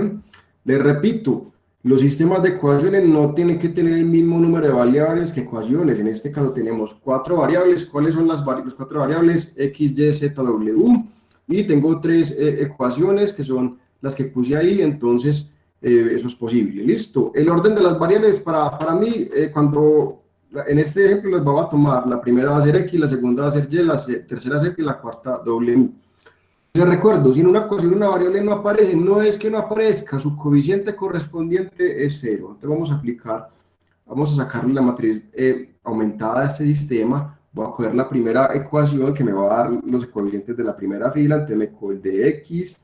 Les repito, los sistemas de ecuaciones no tienen que tener el mismo número de variables que ecuaciones. En este caso tenemos cuatro variables. ¿Cuáles son las cuatro variables? X, Y, Z, W. Y tengo tres ecuaciones que son las que puse ahí, entonces eso es posible. Listo. El orden de las variables para mí, en este ejemplo les vamos a tomar, la primera va a ser X, la segunda va a ser Y, la tercera Z y la cuarta W. Les recuerdo, si en una ecuación una variable no aparece, no es que no aparezca, su coeficiente correspondiente es cero. Entonces vamos a sacarle la matriz aumentada de este sistema. Voy a coger la primera ecuación que me va a dar los coeficientes de la primera fila. Entonces me cojo el de X,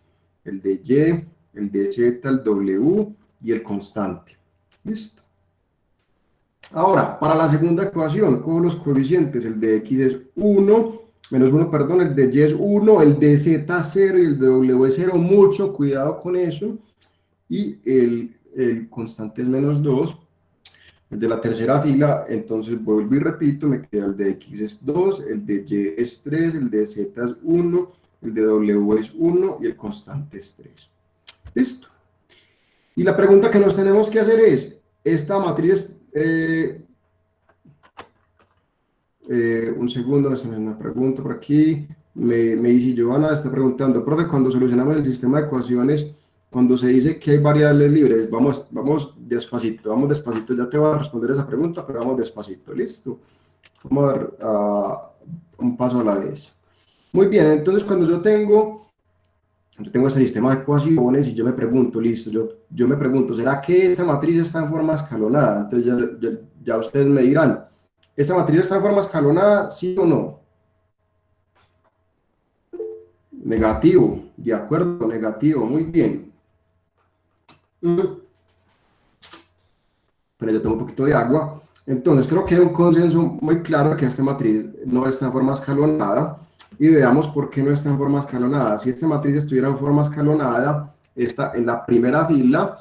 el de Y, el de Z, el W y el constante. Listo. Ahora, para la segunda ecuación, cojo los coeficientes. El de X es 1, menos 1, perdón, el de Y es 1, el de Z es 0 y el de W es 0. Mucho cuidado con eso. Y el constante es menos 2. El de la tercera fila, entonces vuelvo y repito, me queda el de X es 2, el de Y es 3, el de Z es 1, el de W es 1 y el constante es 3. Listo. Y la pregunta que nos tenemos que hacer es, esta matriz, un segundo, les hacemos una pregunta por aquí. Me dice Giovanna, está preguntando, profe, cuando solucionamos el sistema de ecuaciones, cuando se dice que hay variables libres, vamos despacito, ya te voy a responder esa pregunta, pero vamos despacito, listo. Vamos a dar un paso a la vez. Muy bien, entonces cuando yo tengo este sistema de ecuaciones y yo me pregunto, listo, yo me pregunto, ¿será que esta matriz está en forma escalonada? Entonces ya ustedes me dirán, ¿esta matriz está en forma escalonada, sí o no? Negativo, de acuerdo, negativo, muy bien. Pero yo tomo un poquito de agua. Entonces, creo que hay un consenso muy claro de que esta matriz no está en forma escalonada, y veamos por qué no está en forma escalonada. Si esta matriz estuviera en forma escalonada, está en la primera fila,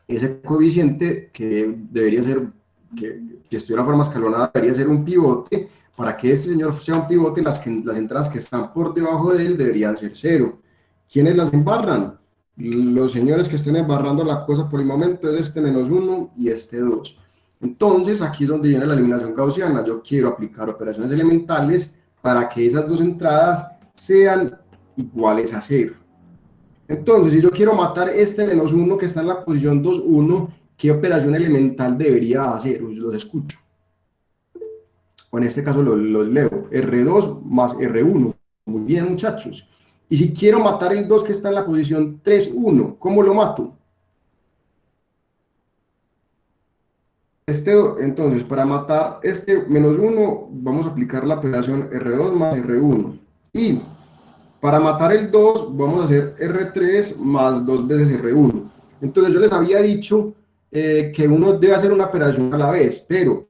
ese coeficiente que debería ser, que estuviera en forma escalonada, debería ser un pivote. Para que este señor sea un pivote, las entradas que están por debajo de él deberían ser cero. ¿Quiénes las embarran? Los señores que estén embarrando la cosa por el momento es este -1 y este 2. Entonces, aquí es donde viene la eliminación gaussiana. Yo quiero aplicar operaciones elementales para que esas dos entradas sean iguales a 0. Entonces, si yo quiero matar este -1 que está en la posición 2, 1, ¿qué operación elemental debería hacer? Pues los escucho. O en este caso los leo. R2 más R1. Muy bien, muchachos. Y si quiero matar el 2 que está en la posición 3, 1, ¿cómo lo mato? Entonces, para matar este -1, vamos a aplicar la operación R2 más R1. Y para matar el 2, vamos a hacer R3 más 2 veces R1. Entonces, yo les había dicho que uno debe hacer una operación a la vez, pero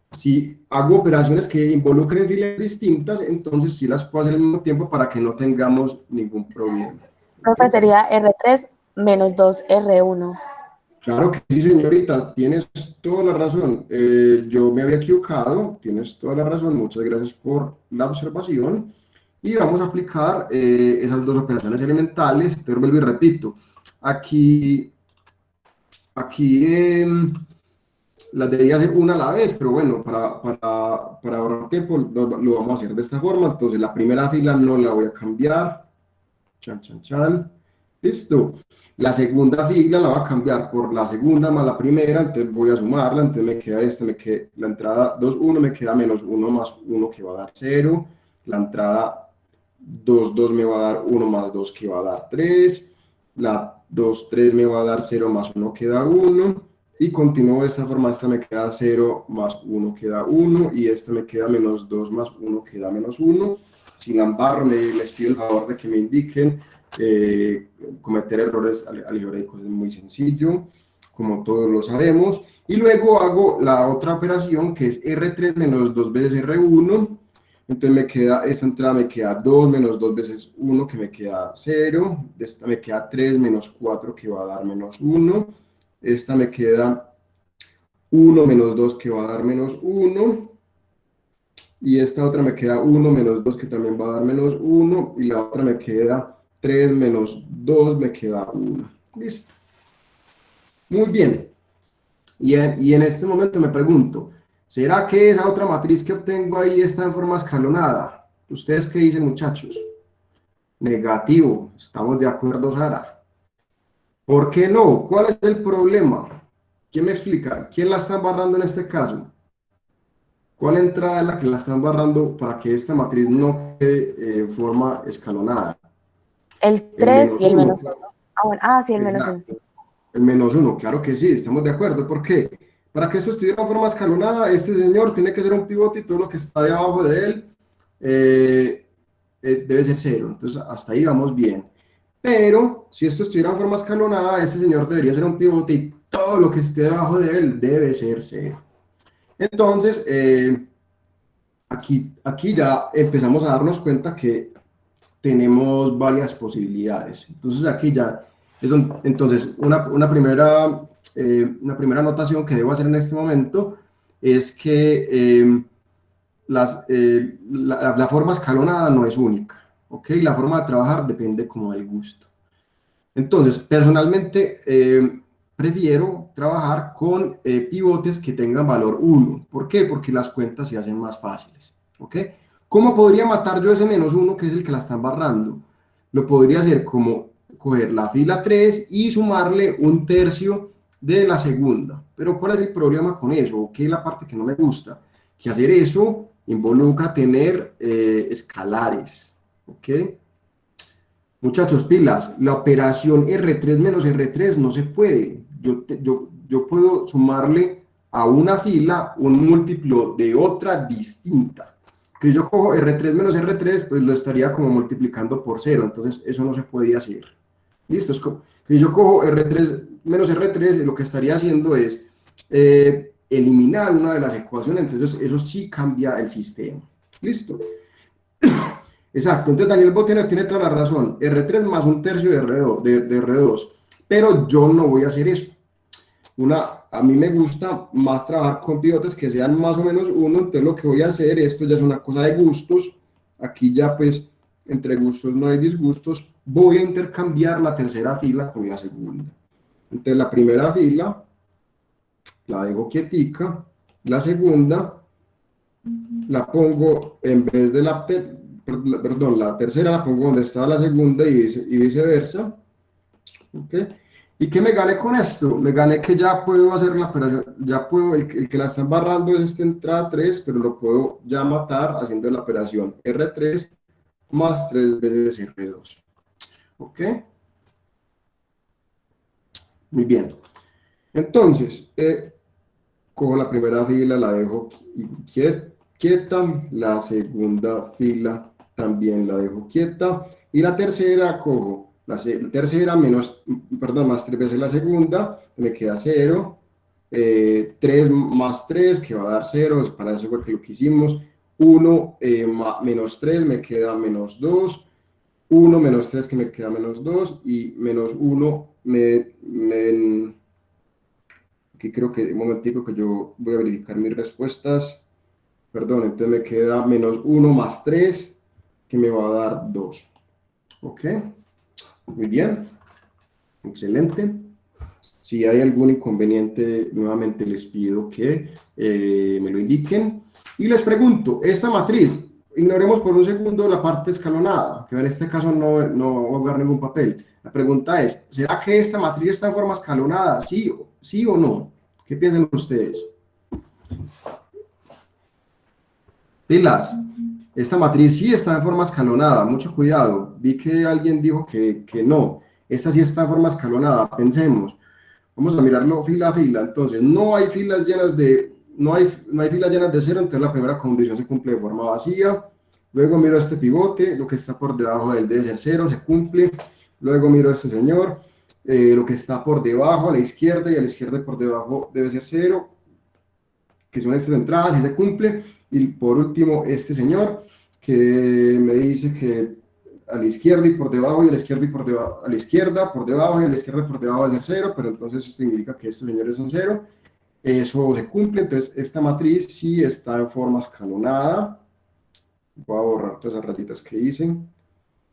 si hago operaciones que involucren filas distintas, entonces sí las puedo hacer al mismo tiempo para que no tengamos ningún problema. Profe, sería R3 menos 2R1. Claro que sí, señorita, tienes toda la razón. Yo me había equivocado, tienes toda la razón. Muchas gracias por la observación. Y vamos a aplicar esas dos operaciones elementales. Te vuelvo y repito. Aquí las debería hacer una a la vez, pero bueno, para ahorrar tiempo lo vamos a hacer de esta forma. Entonces, la primera fila no la voy a cambiar. Chan, chan, chan. Listo. La segunda fila la va a cambiar por la segunda más la primera, entonces voy a sumarla, entonces me queda la entrada 2, 1, me queda -1 más 1 que va a dar 0, la entrada 2, 2 me va a dar 1 más 2 que va a dar 3, la 2, 3 me va a dar 0 más 1 que da 1, y continúo de esta forma, esta me queda 0 más 1 que da 1, y esta me queda -2 más 1 que da -1. Si la embarro, les pido el favor de que me indiquen. Cometer errores algebraicos es muy sencillo, como todos lo sabemos. Y luego hago la otra operación, que es R3 menos 2 veces R1. Entonces me queda, esta entrada me queda 2 menos 2 veces 1, que me queda 0. Esta me queda 3 menos 4, que va a dar -1. Esta me queda 1 menos 2, que va a dar -1. Y esta otra me queda 1 menos 2, que también va a dar -1. Y la otra me queda 3 menos 2, me queda 1. Listo. Muy bien. Y en este momento me pregunto, ¿será que esa otra matriz que obtengo ahí está en forma escalonada? ¿Ustedes qué dicen, muchachos? Negativo. Estamos de acuerdo, Sara. ¿Por qué no? ¿Cuál es el problema? ¿Quién me explica? ¿Quién la está embarrando en este caso? ¿Cuál entrada es la que la está embarrando para que esta matriz no quede en forma escalonada? El 3 y el -1. Sí, el -1. Sí. El -1, claro que sí, estamos de acuerdo. ¿Por qué? Para que esto estuviera en forma escalonada, este señor tiene que ser un pivote y todo lo que está debajo de él debe ser 0. Entonces, hasta ahí vamos bien. Pero, si esto estuviera en forma escalonada, este señor debería ser un pivote y todo lo que esté debajo de él debe ser 0. Entonces, aquí ya empezamos a darnos cuenta que tenemos varias posibilidades. Entonces aquí ya entonces una primera anotación que debo hacer en este momento es que la forma escalonada no es única, ¿ok? La forma de trabajar depende como del gusto. Entonces, personalmente prefiero trabajar con pivotes que tengan valor 1. ¿Por qué? Porque las cuentas se hacen más fáciles, ¿ok? ¿Cómo podría matar yo ese -1 que es el que la está embarrando? Lo podría hacer como coger la fila 3 y sumarle 1/3 de la segunda. Pero ¿cuál es el problema con eso? ¿Qué es la parte que no me gusta? Que hacer eso involucra tener escalares, ¿ok? Muchachos, pilas, la operación R3 menos R3 no se puede. Yo puedo sumarle a una fila un múltiplo de otra distinta. Que yo cojo R3 menos R3, pues lo estaría como multiplicando por 0, entonces eso no se podía hacer. ¿Listo? Es como que yo cojo R3 menos R3, lo que estaría haciendo es eliminar una de las ecuaciones, entonces eso sí cambia el sistema. ¿Listo? Exacto, entonces Daniel Botero tiene toda la razón, R3 más un tercio de R2, pero yo no voy a hacer eso. A mí me gusta más trabajar con pivotes que sean más o menos uno, entonces lo que voy a hacer, esto ya es una cosa de gustos, aquí ya pues entre gustos no hay disgustos, voy a intercambiar la tercera fila con la segunda. Entonces la primera fila la dejo quietica, la segunda la pongo en vez de perdón, la tercera la pongo donde está la segunda y viceversa. ¿Okay? ¿Y qué me gané con esto? Me gané que ya puedo hacer la operación, ya puedo, el que la está embarrando es esta entrada 3, pero lo puedo ya matar haciendo la operación R3 más 3 veces R2. ¿Ok? Muy bien. Entonces, cojo la primera fila, la dejo quieta, la segunda fila también la dejo quieta, y la tercera cojo la tercera más 3 veces la segunda, me queda 0, 3 más 3 que va a dar 0, para eso fue que lo que hicimos, 1 menos 3 me queda menos 2, 1 menos 3 que me queda menos 2, y menos 1 aquí creo que un momentico que yo voy a verificar mis respuestas. Perdón, entonces me queda menos 1 más 3, que me va a dar 2. ¿Ok? Muy bien. Excelente. Si hay algún inconveniente, nuevamente les pido que me lo indiquen. Y les pregunto, esta matriz, ignoremos por un segundo la parte escalonada, que en este caso no va a jugar ningún papel. La pregunta es, ¿será que esta matriz está en forma escalonada? ¿Sí o no? ¿Qué piensan ustedes? Pilas, esta matriz sí está en forma escalonada, mucho cuidado. Vi que alguien dijo que no. Esta sí está en forma escalonada, pensemos. Vamos a mirarlo fila a fila. Entonces, no hay filas llenas de 0, entonces la primera condición se cumple de forma vacía. Luego miro este pivote, lo que está por debajo del debe ser 0, se cumple. Luego miro a este señor, lo que está por debajo a la izquierda y a la izquierda por debajo debe ser 0, que son estas entradas y se cumple. Y por último, este señor que me dice que a la izquierda y por debajo, y a la izquierda y por debajo, a la izquierda por debajo y a la izquierda por debajo debe ser 0, pero entonces esto indica que estos señores son 0. Eso se cumple, entonces esta matriz sí está en forma escalonada. Voy a borrar todas esas rayitas que hice.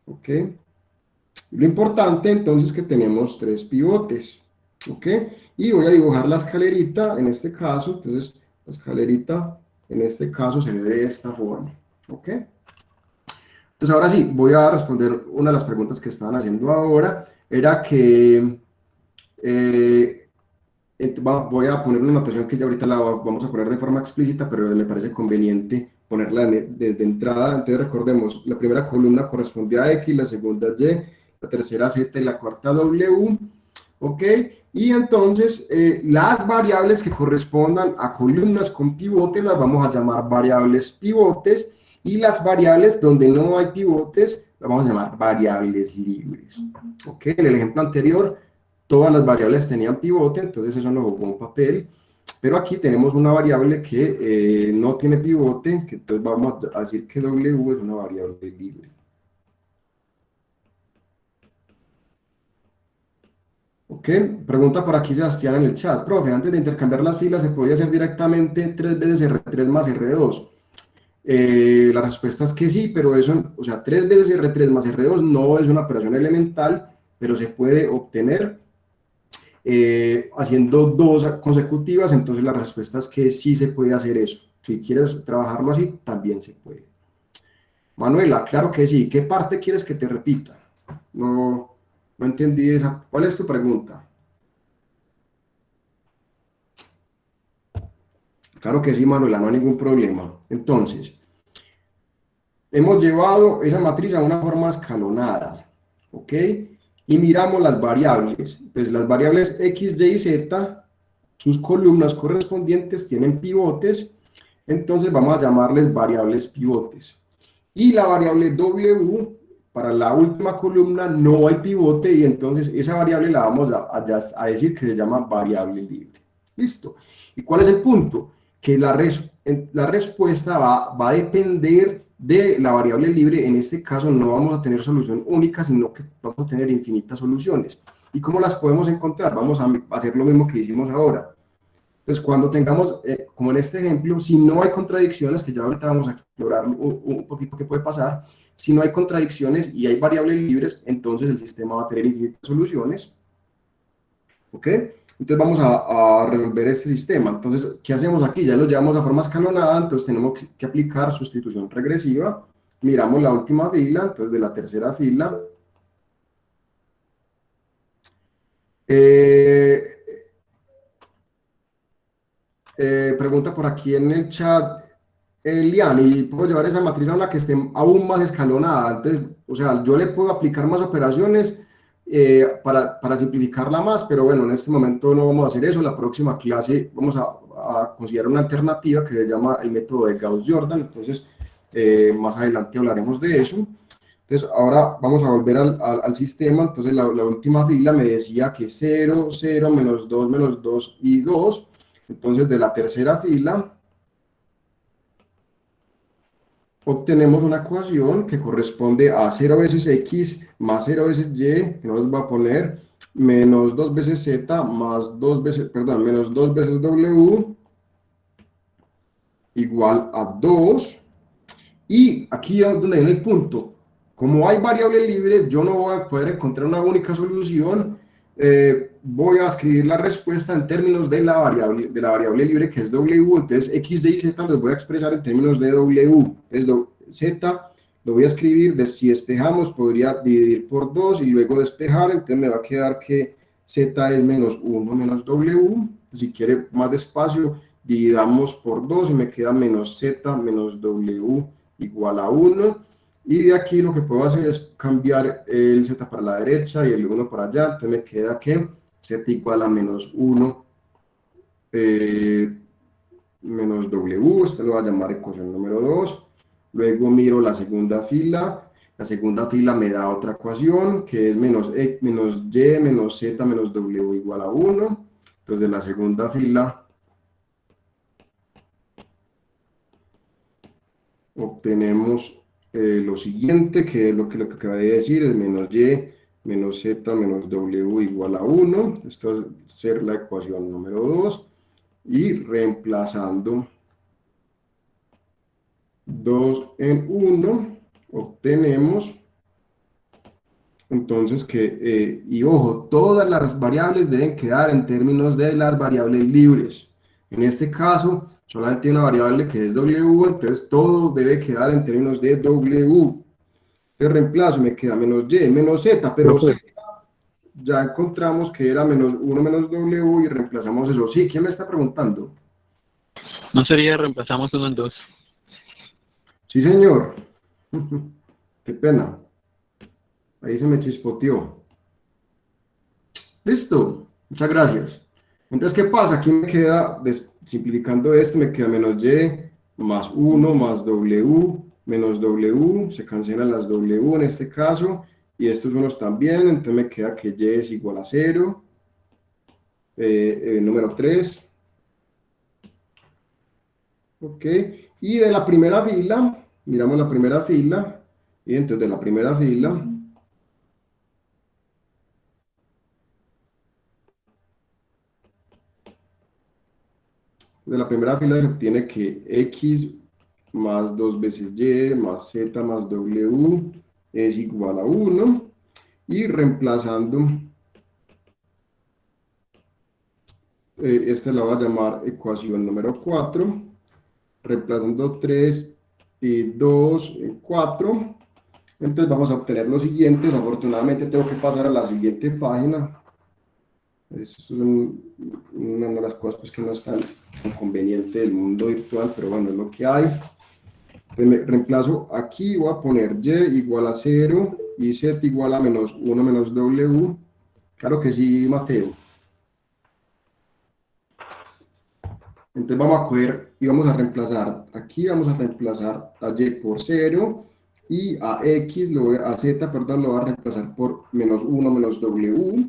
¿Ok? Lo importante entonces es que tenemos 3 pivotes. ¿Ok? Y voy a dibujar la escalerita en este caso, entonces la escalerita en este caso se ve de esta forma. ¿Ok? Entonces ahora sí, voy a responder una de las preguntas que estaban haciendo ahora, era que voy a poner una notación que ya ahorita la vamos a poner de forma explícita, pero me parece conveniente ponerla desde entrada. Entonces recordemos, la primera columna corresponde a X, la segunda Y, la tercera Z y la cuarta W. ¿Ok? Y entonces las variables que correspondan a columnas con pivote las vamos a llamar variables pivotes, y las variables donde no hay pivotes las vamos a llamar variables libres. ¿Ok? En el ejemplo anterior todas las variables tenían pivote, entonces eso no jugó un papel, pero aquí tenemos una variable que no tiene pivote, que entonces vamos a decir que W es una variable libre. Ok, pregunta por aquí Sebastián en el chat, profe, antes de intercambiar las filas se podía hacer directamente 3 veces R3 más R2. La respuesta es que sí, pero eso, o sea, 3 veces R3 más R2 no es una operación elemental, pero se puede obtener haciendo 2 consecutivas, entonces la respuesta es que sí se puede hacer eso. Si quieres trabajarlo así, también se puede. Manuela, claro que sí. ¿Qué parte quieres que te repita? No entendí esa. ¿Cuál es tu pregunta? Claro que sí, Manuela, no hay ningún problema. Entonces, hemos llevado esa matriz a una forma escalonada, ¿ok? Y miramos las variables. Entonces, las variables X, Y y Z, sus columnas correspondientes tienen pivotes, entonces vamos a llamarles variables pivotes. Y la variable W, para la última columna no hay pivote, y entonces esa variable la vamos a decir que se llama variable libre. Listo. ¿Y cuál es el punto? Que la respuesta va a depender de la variable libre. En este caso no vamos a tener solución única, sino que vamos a tener infinitas soluciones. ¿Y cómo las podemos encontrar? Vamos a hacer lo mismo que hicimos ahora. Entonces, cuando tengamos, como en este ejemplo, si no hay contradicciones, que ya ahorita vamos a explorar un poquito qué puede pasar, si no hay contradicciones y hay variables libres, entonces el sistema va a tener infinitas soluciones. ¿Ok? Entonces vamos a resolver este sistema. Entonces, ¿qué hacemos aquí? Ya lo llevamos a forma escalonada, entonces tenemos que aplicar sustitución regresiva. Miramos la última fila, entonces de la tercera fila. Pregunta por aquí en el chat, Lian, ¿y puedo llevar esa matriz a una que esté aún más escalonada? Entonces, o sea, yo le puedo aplicar más operaciones para simplificarla más, pero bueno, en este momento no vamos a hacer eso. La próxima clase vamos a considerar una alternativa que se llama el método de Gauss-Jordan. Entonces, más adelante hablaremos de eso. Entonces, ahora vamos a volver al sistema. Entonces, la última fila me decía que 0, 0, menos 2 y 2. Entonces, de la tercera fila, obtenemos una ecuación que corresponde a 0 veces x más 0 veces y, que nos va a poner menos 2 veces z más 2 veces, perdón, menos 2 veces w igual a 2. Y aquí es donde viene el punto. Como hay variables libres, yo no voy a poder encontrar una única solución. Voy a escribir la respuesta en términos de la variable libre que es w. Entonces x, y z los voy a expresar en términos de w. Entonces z lo voy a escribir, si despejamos podría dividir por 2 y luego despejar, entonces me va a quedar que z es menos 1 menos w. Si quiere más despacio, dividamos por 2 y me queda menos z menos w igual a 1. Y de aquí lo que puedo hacer es cambiar el z para la derecha y el 1 para allá. Entonces me queda que z igual a menos 1 menos w. Este lo va a llamar ecuación número 2. Luego miro la segunda fila. La segunda fila me da otra ecuación que es menos y menos z menos w igual a 1. Entonces de la segunda fila obtenemos lo siguiente, que es lo que acaba de decir, es menos y menos z menos w igual a 1. Esto va a ser la ecuación número 2. Y reemplazando 2 en 1, obtenemos entonces que, y ojo, todas las variables deben quedar en términos de las variables libres. En este caso, solamente hay una variable que es w, entonces todo debe quedar en términos de w. Entonces reemplazo, me queda menos y, menos z, pero z ya encontramos que era menos 1 menos w y reemplazamos eso. Sí, ¿quién me está preguntando? ¿No sería reemplazamos 1 en 2? Sí, señor. Qué pena. Ahí se me chispoteó. Listo. Muchas gracias. Entonces, ¿qué pasa? Aquí me queda, simplificando esto, me queda menos y más 1 más w menos w. Se cancelan las w en este caso. Y estos unos también. Entonces me queda que y es igual a 0. Número 3. Ok. Y de la primera fila, miramos la primera fila. Y entonces de la primera fila se obtiene que x más 2 veces y más z más w es igual a 1. Y reemplazando, esta la voy a llamar ecuación número 4. Reemplazando 3 y 2 en 4. Entonces vamos a obtener lo siguiente. Afortunadamente tengo que pasar a la siguiente página. Eso es una de las cosas pues, que no es tan conveniente del mundo virtual, pero bueno, es lo que hay. Entonces me reemplazo aquí, voy a poner y igual a 0 y z igual a menos 1 menos w. Claro que sí, Mateo. Entonces vamos a coger y vamos a reemplazar, aquí vamos a reemplazar a y por 0 y a x, a z, perdón, lo voy a reemplazar por menos 1 menos w.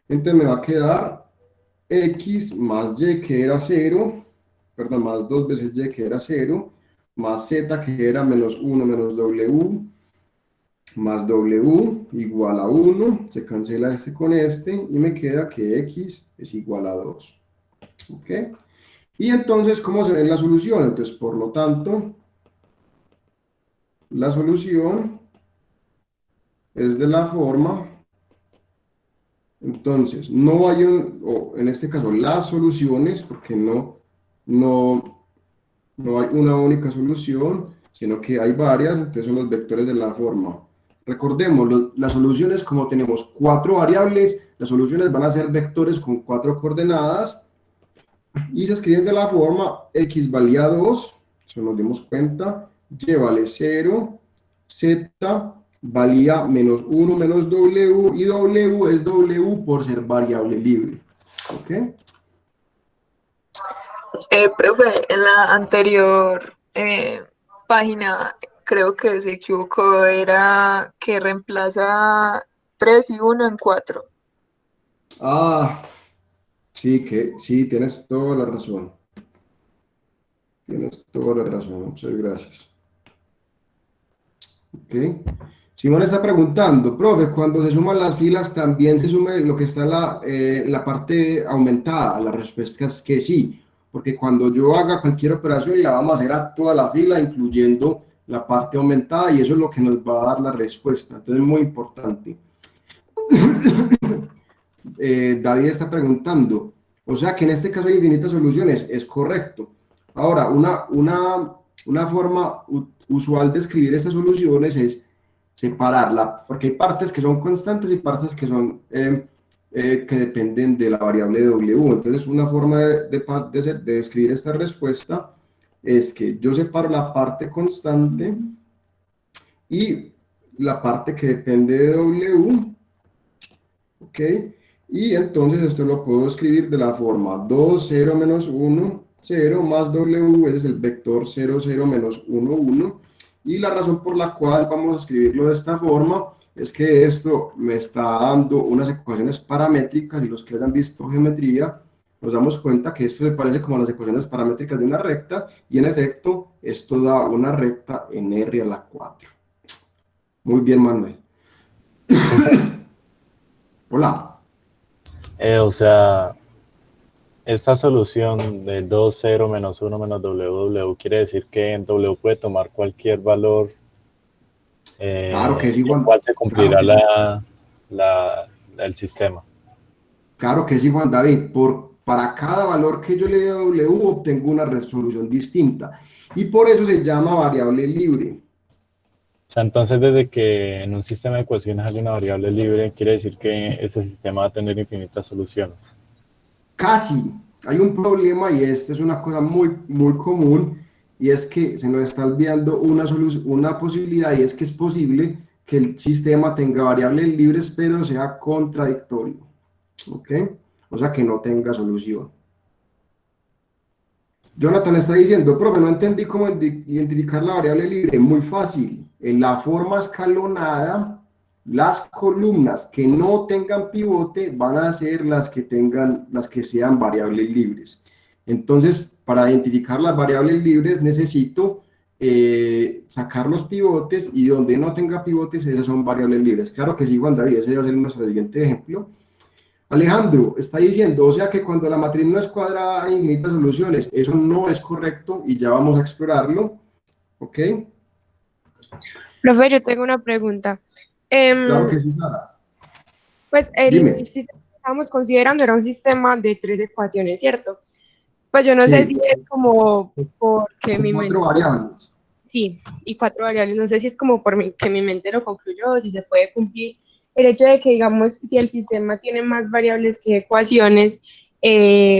Entonces me va a quedar x más y que era 0, perdón, más 2 veces y que era 0, más z que era menos 1 menos w, más w igual a 1, se cancela este con este, y me queda que x es igual a 2. ¿Ok? Y entonces, ¿cómo se ve la solución? Entonces, por lo tanto, la solución es de la forma, entonces, no hay o en este caso, las soluciones, porque no hay una única solución, sino que hay varias, entonces son los vectores de la forma. Recordemos, las soluciones, como tenemos 4 variables, las soluciones van a ser vectores con 4 coordenadas, y se escriben de la forma x valía 2, eso nos dimos cuenta, y vale 0, z valía menos 1 menos w, y w es w por ser variable libre. ¿Ok? Profe, en la anterior página creo que se equivocó, era que reemplaza 3 y 1 en 4. Ah, sí, tienes toda la razón. Tienes toda la razón, muchas gracias. ¿Ok? Simón está preguntando, profe, cuando se suman las filas también se sume lo que está en la parte aumentada. La respuesta es que sí, porque cuando yo haga cualquier operación la vamos a hacer a toda la fila, incluyendo la parte aumentada, y eso es lo que nos va a dar la respuesta. Entonces es muy importante. David está preguntando, o sea que en este caso hay infinitas soluciones, es correcto. Ahora, una forma usual de escribir estas soluciones es separarla, porque hay partes que son constantes y partes que son que dependen de la variable W. Entonces, una forma de escribir esta respuesta es que yo separo la parte constante y la parte que depende de W, ¿ok? Y entonces esto lo puedo escribir de la forma 2, 0, menos 1, 0, más W, ese es el vector 0, 0, menos 1, 1. Y la razón por la cual vamos a escribirlo de esta forma es que esto me está dando unas ecuaciones paramétricas, y los que hayan visto geometría nos damos cuenta que esto se parece como a las ecuaciones paramétricas de una recta, y en efecto esto da una recta en R a la 4. Muy bien, Manuel. Hola. O sea, esta solución de 2, 0, menos 1, menos w quiere decir que en w puede tomar cualquier valor, Claro que es igual. el cual se cumplirá el sistema. Claro que sí, Juan David. Para cada valor que yo le dé a W, obtengo una resolución distinta. Y por eso se llama variable libre. O sea, entonces desde que en un sistema de ecuaciones hay una variable libre, quiere decir que ese sistema va a tener infinitas soluciones. Casi. Hay un problema, y esta es una cosa muy, muy común, y es que se nos está olvidando una posibilidad, y es que es posible que el sistema tenga variables libres, pero sea contradictorio. ¿Ok? O sea, que no tenga solución. Jonathan está diciendo, profe, no entendí cómo identificar la variable libre. Muy fácil. En la forma escalonada, las columnas que no tengan pivote van a ser las que sean variables libres. Entonces, para identificar las variables libres necesito sacar los pivotes, y donde no tenga pivotes, esas son variables libres. Claro que sí, Juan David, ese va a ser nuestro siguiente ejemplo. Alejandro está diciendo, o sea que cuando la matriz no es cuadrada hay infinitas soluciones. Eso no es correcto, y ya vamos a explorarlo. ¿Ok? Profe, yo tengo una pregunta. Claro que sí, Sara. Pues Dime. el sistema que estábamos considerando era un sistema de 3 ecuaciones, ¿cierto? Pues yo no sé Sí. si es como porque Con mi mente... 4 variables. Sí, y 4 variables. No sé si es como que mi mente lo concluyó, o si se puede cumplir el hecho de que, digamos, si el sistema tiene más variables que ecuaciones,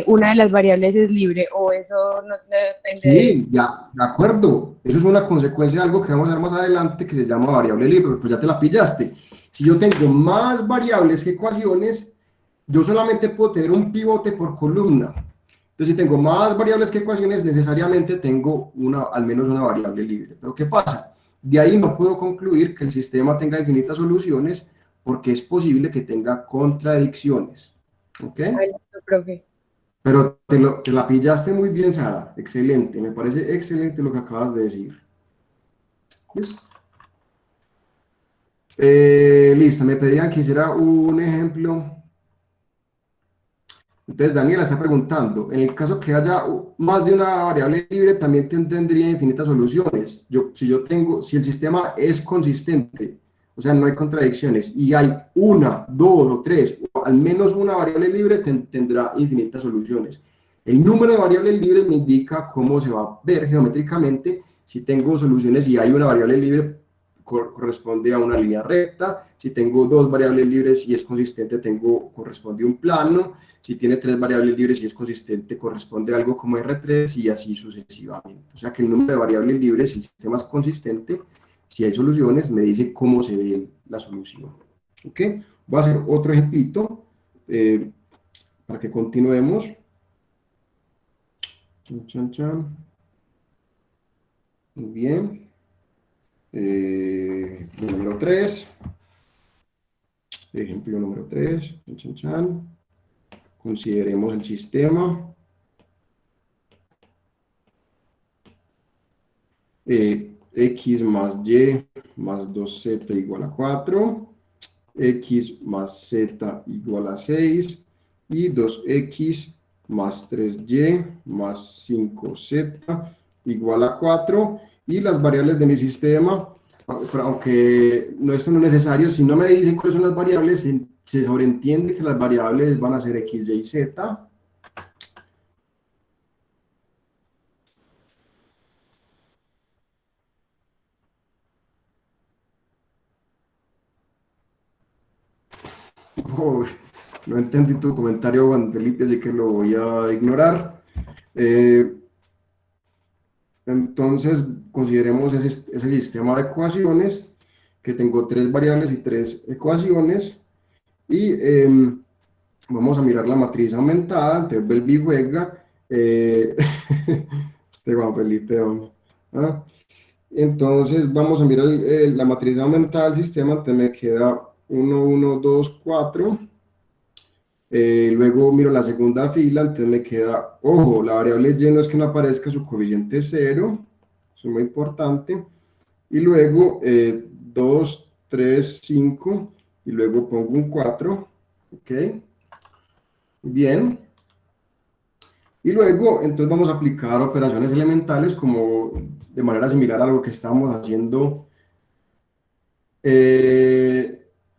una de las variables es libre, o eso no depende de... Sí, ya, de acuerdo. Eso es una consecuencia de algo que vamos a ver más adelante, que se llama variable libre, pues ya te la pillaste. Si yo tengo más variables que ecuaciones, yo solamente puedo tener un pivote por columna. Entonces, si tengo más variables que ecuaciones, necesariamente tengo al menos una variable libre. Pero ¿qué pasa? De ahí no puedo concluir que el sistema tenga infinitas soluciones, porque es posible que tenga contradicciones. ¿Ok? Ay, no, profe. Pero te la pillaste muy bien, Sara. Excelente, me parece excelente lo que acabas de decir. ¿Listo? Listo, me pedían que hiciera un ejemplo. Entonces, Daniela está preguntando, en el caso que haya más de una variable libre, también tendría infinitas soluciones. Si el sistema es consistente, o sea, no hay contradicciones, y hay una, dos o tres, o al menos una variable libre, tendrá infinitas soluciones. El número de variables libres me indica cómo se va a ver geométricamente si tengo soluciones y hay una variable libre corresponde a una línea recta. Si tengo dos variables libres y es consistente, corresponde a un plano. Si tiene tres variables libres y es consistente, corresponde a algo como R3 y así sucesivamente. O sea que el número de variables libres, si el sistema es consistente, si hay soluciones, me dice cómo se ve la solución. ¿Ok? Voy a hacer otro ejemplito para que continuemos. Chan, chan, chan. Muy bien. Número 3. Ejemplo número 3. Chan, chan, chan. Consideremos el sistema. X más Y más 2Z igual a 4. X más Z igual a 6. Y 2X más 3Y más 5Z igual a 4. Y las variables de mi sistema, aunque esto no es necesario, si no me dicen cuáles son las variables, se sobreentiende que las variables van a ser X, Y, Z. Oh, no entendí tu comentario, Juan Felipe, así que lo voy a ignorar. Entonces, consideremos ese sistema de ecuaciones, que tengo tres variables y tres ecuaciones, y vamos a mirar la matriz aumentada. Entonces, Belvi juega, este Juan Felipe, hombre. ¿Ah? Entonces, vamos a mirar la matriz aumentada del sistema. Entonces, me queda 1, 1, 2, 4. Luego miro la segunda fila, entonces me queda, ojo, la variable y no es que no aparezca su coeficiente 0, eso es muy importante. Y luego 2, 3, 5, y luego pongo un 4, ok, bien. Y luego, entonces vamos a aplicar operaciones elementales como de manera similar a lo que estábamos haciendo.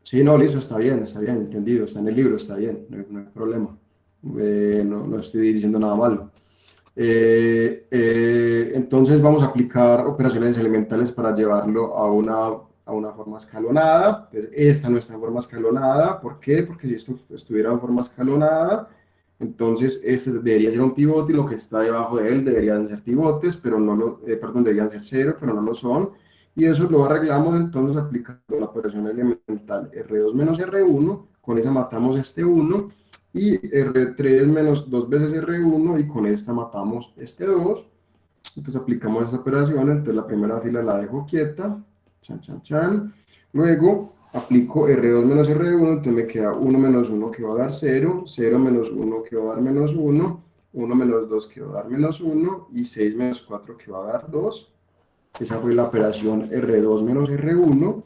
Sí, no, listo, está bien, entendido, está en el libro, está bien, no hay problema. No estoy diciendo nada malo. Entonces vamos a aplicar operaciones elementales para llevarlo a una forma escalonada. Entonces, esta no está en forma escalonada. ¿Por qué? Porque si esto estuviera en forma escalonada, entonces este debería ser un pivote y lo que está debajo de él deberían ser pivotes, pero no deberían ser cero, pero no lo son. Y eso lo arreglamos entonces aplicando la operación elemental R2 menos R1, con esa matamos este 1, y R3 menos 2 veces R1, y con esta matamos este 2. Entonces aplicamos esa operación, entonces la primera fila la dejo quieta, chan, chan, chan. Luego aplico R2 menos R1, entonces me queda 1 menos 1 que va a dar 0, 0 menos 1 que va a dar menos 1, 1 menos 2 que va a dar menos 1, y 6 menos 4 que va a dar 2. Esa fue la operación R2 menos R1.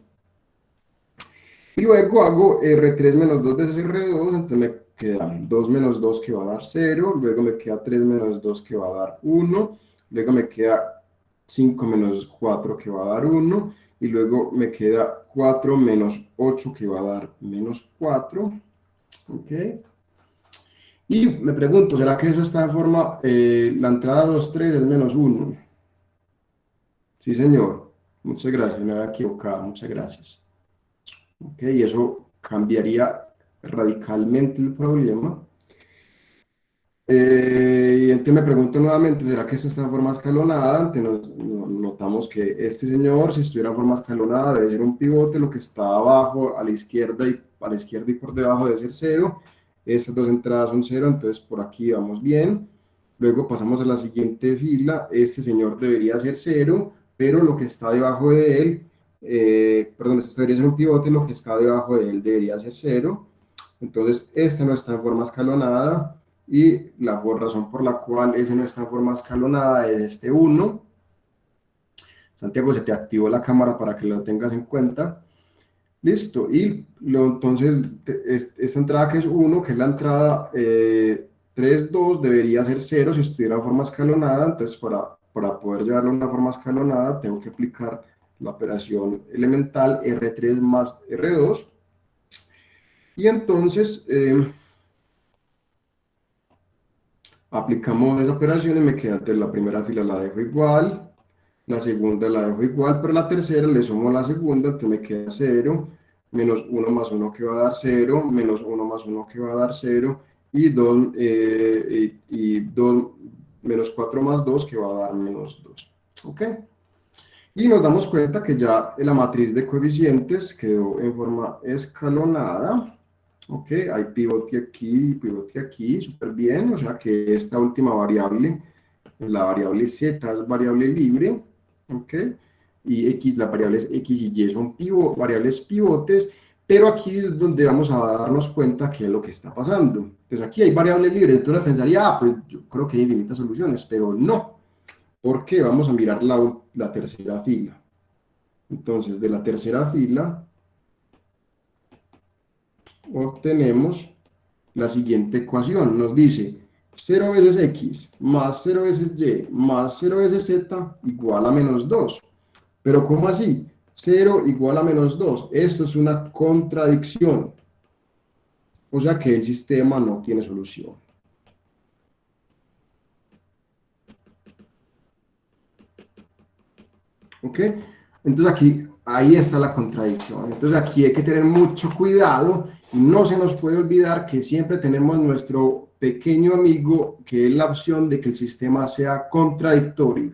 Y luego hago R3 menos 2 veces R2, entonces me queda 2 menos 2 que va a dar 0, luego me queda 3 menos 2 que va a dar 1, luego me queda 5 menos 4 que va a dar 1, y luego me queda 4 menos 8 que va a dar menos 4. ¿Ok? Y me pregunto, ¿será que eso está en forma, la entrada 2, 3 es menos 1? Sí, señor. Muchas gracias, me había equivocado, muchas gracias. Ok, y eso cambiaría radicalmente el problema. Y entonces me pregunto nuevamente, ¿será que esto está en forma escalonada? Entonces notamos que este señor, si estuviera en forma escalonada, debe ser un pivote, lo que está abajo, a la izquierda y por debajo debe ser 0. Estas dos entradas son 0, entonces por aquí vamos bien. Luego pasamos a la siguiente fila, este señor debería ser 0, pero lo que está debajo de él, perdón, esto debería ser un pivote, lo que está debajo de él debería ser 0. Entonces, esta no está en forma escalonada. y la razón por la cual ese no está en forma escalonada es este 1. Santiago, se te activó la cámara para que lo tengas en cuenta. Listo, y entonces esta entrada que es 1, que es la entrada 3, 2, debería ser 0 si estuviera en forma escalonada. Entonces para poder llevarlo a una forma escalonada tengo que aplicar la operación elemental R3 más R2. Y entonces aplicamos esa operación y me queda, entonces la primera fila la dejo igual, la segunda la dejo igual, pero la tercera le sumo la segunda, entonces me queda 0, menos 1 más 1 que va a dar 0, menos 1 más 1 que va a dar 0, y 2, menos 4 más 2 que va a dar menos 2. ¿Ok? Y nos damos cuenta que ya la matriz de coeficientes quedó en forma escalonada. Ok, hay pivote aquí, súper bien. O sea que esta última variable, la variable z es variable libre. Ok, y x, las variables x y y son variables pivotes. Pero aquí es donde vamos a darnos cuenta qué es lo que está pasando. Entonces aquí hay variable libre. Entonces pensaría, pues yo creo que hay infinitas soluciones, pero no. Porque vamos a mirar la tercera fila. Entonces, de la tercera fila obtenemos la siguiente ecuación. Nos dice 0 veces x más 0 veces y más 0 veces z igual a menos 2. Pero ¿cómo así? 0 igual a menos 2. Esto es una contradicción. O sea que el sistema no tiene solución. ¿Ok? Entonces ahí está la contradicción. Entonces aquí hay que tener mucho cuidado y no se nos puede olvidar que siempre tenemos nuestro pequeño amigo, que es la opción de que el sistema sea contradictorio.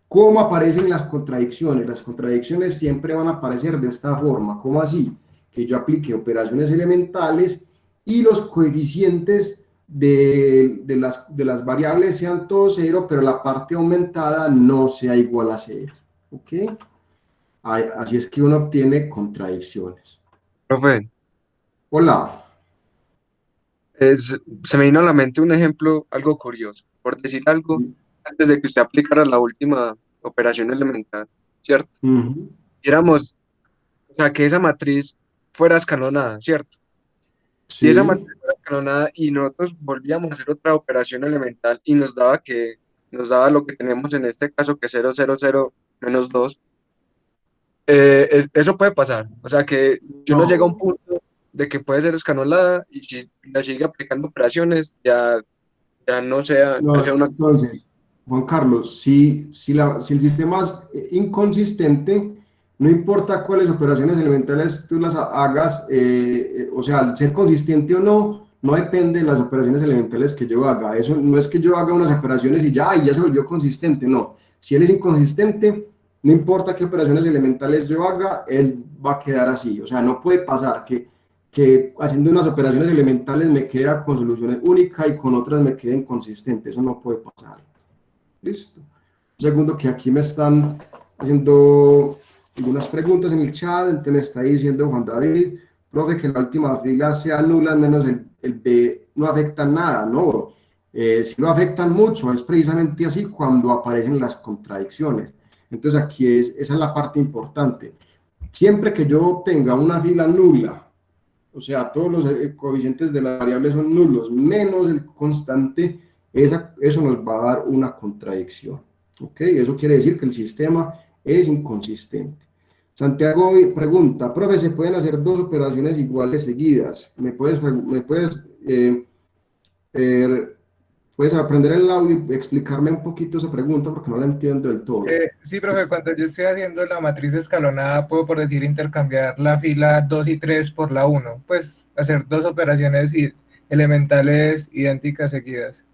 ¿Cómo aparecen las contradicciones? Las contradicciones siempre van a aparecer de esta forma. ¿Cómo así? Que yo aplique operaciones elementales y los coeficientes de las variables sean todos 0, pero la parte aumentada no sea igual a 0. ¿Ok? Así es que uno obtiene contradicciones. Profe, Hola. se me vino a la mente un ejemplo algo curioso. Por decir algo, antes de que usted aplicara la última operación elemental, ¿cierto? Ujú. Éramos, o sea, que esa matriz fuera escalonada, ¿cierto? Si esa Sí. matriz fuera escalonada y nosotros volvíamos a hacer otra operación elemental y nos daba lo que tenemos en este caso, que es 0, 0, 0, menos 2, eso puede pasar. O sea, que si uno llega a un No. punto de que puede ser escalonada y si la sigue aplicando operaciones, ya no sea No, una... entonces, Juan Carlos, si el sistema es inconsistente, no importa cuáles operaciones elementales tú las hagas, o sea, al ser consistente o no, no depende de las operaciones elementales que yo haga. Eso no es que yo haga unas operaciones y ya se volvió consistente, no. Si él es inconsistente, no importa qué operaciones elementales yo haga, él va a quedar así. O sea, no puede pasar que haciendo unas operaciones elementales me queda con soluciones únicas y con otras me queden consistentes. Eso no puede pasar. Listo. Segundo, que aquí me están haciendo algunas preguntas en el chat. Entonces me está diciendo Juan David, profe, que la última fila sea nula, menos el B no afecta nada. No, si lo afectan mucho, es precisamente así cuando aparecen las contradicciones. Entonces aquí esa es la parte importante. Siempre que yo tenga una fila nula, o sea, todos los coeficientes de la variable son nulos, menos el constante, eso nos va a dar una contradicción. ¿Ok? Eso quiere decir que el sistema es inconsistente. Santiago pregunta, profe, ¿se pueden hacer dos operaciones iguales seguidas? ¿Puedes aprender el audio y explicarme un poquito esa pregunta porque no la entiendo del todo? Sí, profe, cuando yo estoy haciendo la matriz escalonada, puedo, por decir, intercambiar la fila 2 y 3 por la 1, pues hacer dos operaciones elementales idénticas seguidas.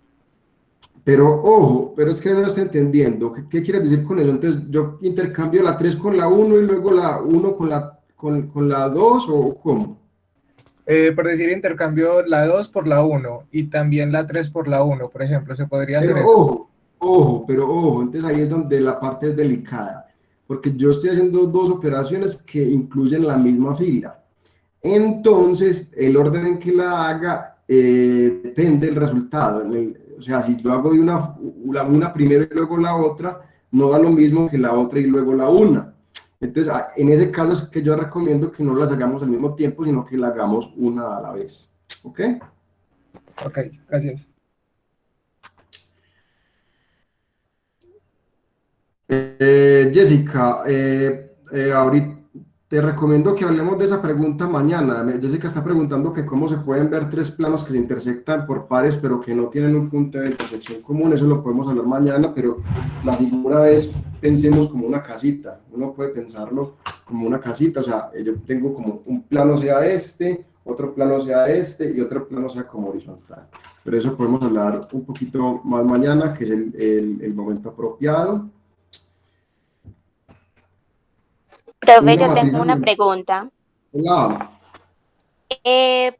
Pero ojo, pero es que no estoy entendiendo. ¿Qué quieres decir con eso? Entonces, ¿yo intercambio la 3 con la 1 y luego la 1 con la 2 o cómo? Por decir, intercambio la 2 por la 1 y también la 3 por la 1, por ejemplo, se podría hacer Pero eso. ojo, entonces ahí es donde la parte es delicada, porque yo estoy haciendo dos operaciones que incluyen la misma fila. Entonces, el orden en que la haga depende del resultado. O sea, si yo hago de una primero y luego la otra, no da lo mismo que la otra y luego la una. Entonces, en ese caso es que yo recomiendo que no las hagamos al mismo tiempo, sino que la hagamos una a la vez. ¿Ok? Ok, gracias. Jessica, ahorita te recomiendo que hablemos de esa pregunta mañana. Jessica está preguntando que cómo se pueden ver tres planos que se intersectan por pares, pero que no tienen un punto de intersección común. Eso lo podemos hablar mañana, pero la figura es, pensemos como una casita. Uno puede pensarlo como una casita. O sea, yo tengo como un plano sea este, otro plano sea este y otro plano sea como horizontal. Pero eso podemos hablar un poquito más mañana, que es el momento apropiado. Profe, yo tengo una pregunta. Hola. Esa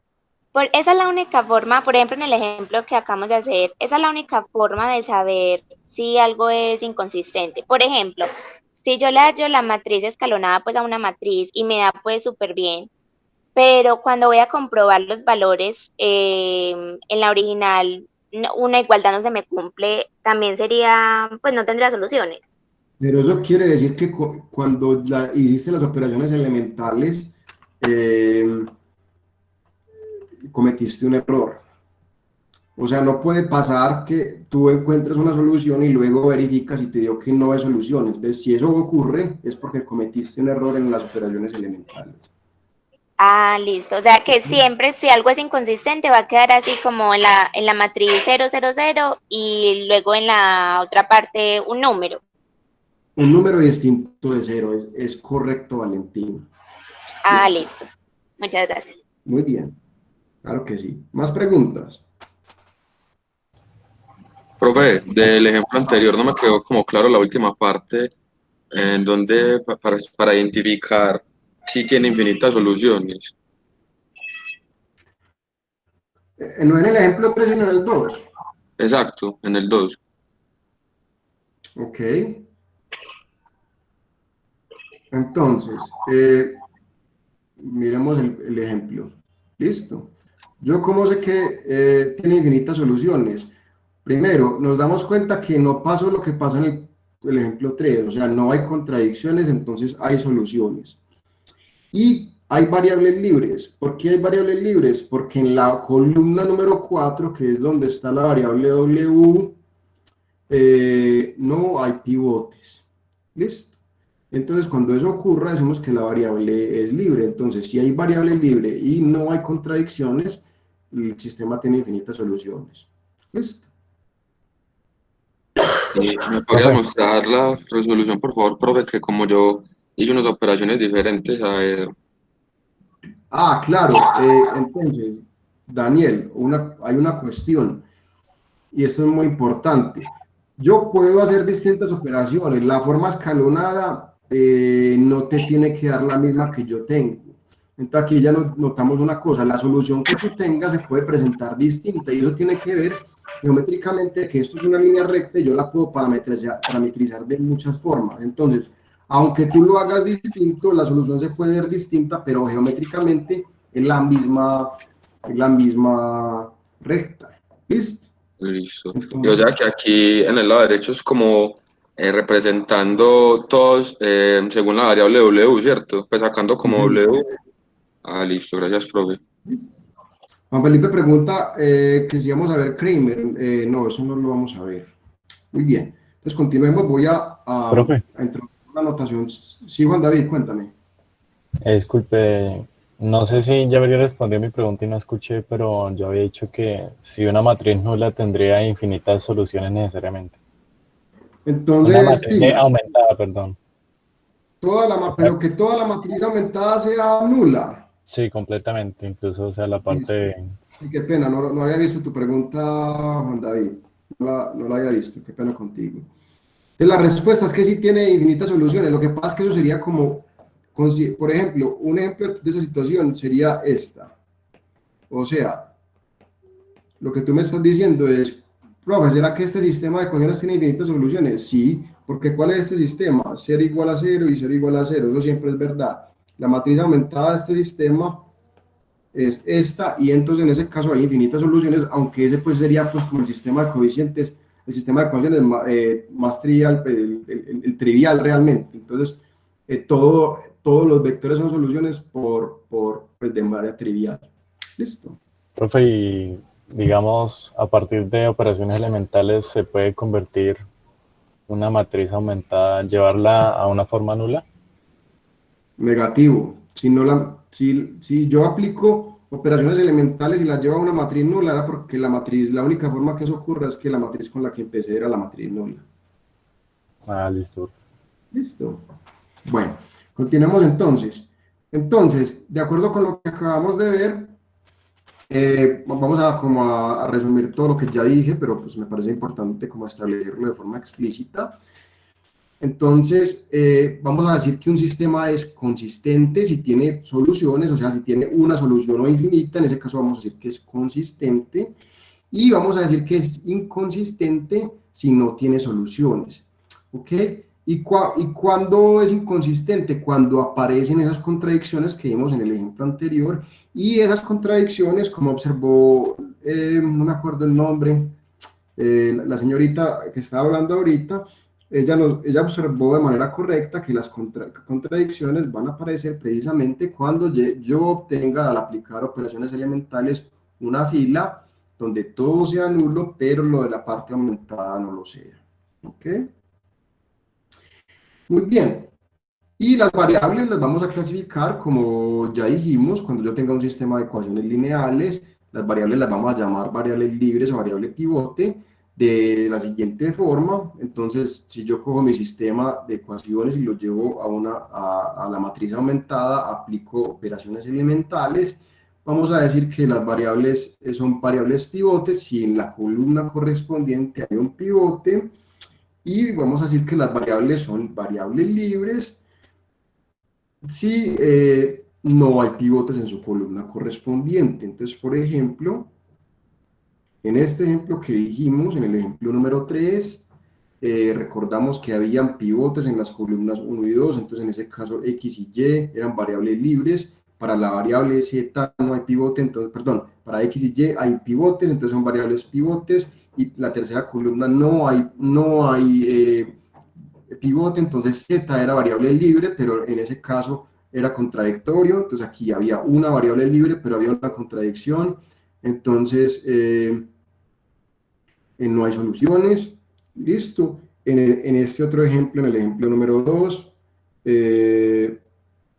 es la única forma, por ejemplo, en el ejemplo que acabamos de hacer, esa es la única forma de saber si algo es inconsistente. Por ejemplo, si yo le hallo la matriz escalonada pues a una matriz y me da pues súper bien, pero cuando voy a comprobar los valores en la original, una igualdad no se me cumple, también sería, pues no tendría soluciones. Pero eso quiere decir que cuando hiciste las operaciones elementales, cometiste un error. O sea, no puede pasar que tú encuentres una solución y luego verificas y te dio que no hay solución. Entonces, si eso ocurre, es porque cometiste un error en las operaciones elementales. Ah, listo. O sea que siempre si algo es inconsistente va a quedar así como en la matriz 0, 0, 0 y luego en la otra parte un número. Un número distinto de 0, es correcto, Valentina. Ah, listo. Muchas gracias. Muy bien. Claro que sí. ¿Más preguntas? Profe, del ejemplo anterior no me quedó como claro la última parte, en donde para identificar si tiene infinitas soluciones. No en el ejemplo 3, sino en el 2. Exacto, en el 2. Ok. Entonces, miremos el ejemplo. Listo. Yo cómo sé que tiene infinitas soluciones. Primero, nos damos cuenta que no pasó lo que pasó en el ejemplo 3, o sea, no hay contradicciones, entonces hay soluciones. Y hay variables libres. ¿Por qué hay variables libres? Porque en la columna número 4, que es donde está la variable W, no hay pivotes. ¿Listo? Entonces, cuando eso ocurra, decimos que la variable es libre. Entonces, si hay variable libre y no hay contradicciones, el sistema tiene infinitas soluciones. ¿Listo? ¿Y me podría mostrar la resolución, por favor, profe? Que como yo hice unas operaciones diferentes, a ver. Ah, claro. Entonces, Daniel, hay una cuestión, y esto es muy importante. Yo puedo hacer distintas operaciones. La forma escalonada no te tiene que dar la misma que yo tengo. Entonces aquí ya notamos una cosa, la solución que tú tengas se puede presentar distinta y eso tiene que ver geométricamente que esto es una línea recta y yo la puedo parametrizar de muchas formas. Entonces, aunque tú lo hagas distinto, la solución se puede ver distinta, pero geométricamente es la misma recta. ¿Listo? Listo. Y o sea que aquí en el lado derecho es como representando todos según la variable W, ¿cierto? Pues sacando como W. Ah, listo, gracias, profe. Juan Felipe pregunta que si vamos a ver Kramer. No, eso no lo vamos a ver. Muy bien. Entonces continuemos. Voy a introducir una anotación. Sí, Juan David, cuéntame. Disculpe, no sé si ya habría respondido mi pregunta y no escuché, pero yo había dicho que si una matriz nula tendría infinitas soluciones necesariamente. Entonces, una matriz aumentada, perdón. Pero que toda la matriz aumentada sea nula. Sí, completamente, incluso, o sea, la parte... Sí, qué pena, no había visto tu pregunta, Juan David. No la había visto, qué pena contigo. Entonces, la respuesta es que sí tiene infinitas soluciones. Lo que pasa es que eso sería como, por ejemplo, un ejemplo de esa situación sería esta. O sea, lo que tú me estás diciendo es, profe, ¿será que este sistema de ecuaciones tiene infinitas soluciones? Sí, porque ¿cuál es este sistema? 0 igual a 0 y 0 igual a 0, eso siempre es verdad. La matriz aumentada de este sistema es esta, y entonces en ese caso hay infinitas soluciones, aunque ese pues sería pues como el sistema de coeficientes, el sistema de coeficientes más trivial, el trivial realmente. Entonces, todos los vectores son soluciones pues, de manera trivial. ¿Listo? Profe, y digamos, a partir de operaciones elementales, ¿se puede convertir una matriz aumentada, llevarla a una forma nula? Negativo. Si yo aplico operaciones elementales y las llevo a una matriz nula, era porque la única forma que eso ocurra es que la matriz con la que empecé era la matriz nula. Ah, listo. Listo. Bueno, continuemos entonces. Entonces, de acuerdo con lo que acabamos de ver, vamos a resumir todo lo que ya dije, pero pues me parece importante como establecerlo de forma explícita. Entonces, vamos a decir que un sistema es consistente si tiene soluciones, o sea, si tiene una solución o infinita, en ese caso vamos a decir que es consistente, y vamos a decir que es inconsistente si no tiene soluciones, ¿ok? ¿Y cuándo es inconsistente? Cuando aparecen esas contradicciones que vimos en el ejemplo anterior, y esas contradicciones, como observó, no me acuerdo el nombre, la señorita que estaba hablando ahorita, ella observó de manera correcta que las contradicciones van a aparecer precisamente cuando yo obtenga al aplicar operaciones elementales una fila donde todo sea nulo, pero lo de la parte aumentada no lo sea. ¿Ok? Muy bien. Y las variables las vamos a clasificar como ya dijimos, cuando yo tenga un sistema de ecuaciones lineales, las variables las vamos a llamar variables libres o variable pivote de la siguiente forma. Entonces, si yo cojo mi sistema de ecuaciones y lo llevo a la matriz aumentada, aplico operaciones elementales, vamos a decir que las variables son variables pivotes si en la columna correspondiente hay un pivote, y vamos a decir que las variables son variables libres si no hay pivotes en su columna correspondiente. Entonces, por ejemplo, en este ejemplo que dijimos, en el ejemplo número 3, recordamos que habían pivotes en las columnas 1 y 2, entonces en ese caso X y Y eran variables libres. Para la variable Z no hay pivote, entonces, perdón, para X y Y hay pivotes, entonces son variables pivotes, y la tercera columna no hay pivote, entonces Z era variable libre, pero en ese caso era contradictorio, entonces aquí había una variable libre, pero había una contradicción, entonces no hay soluciones. Listo. En este otro ejemplo, en el ejemplo número 2,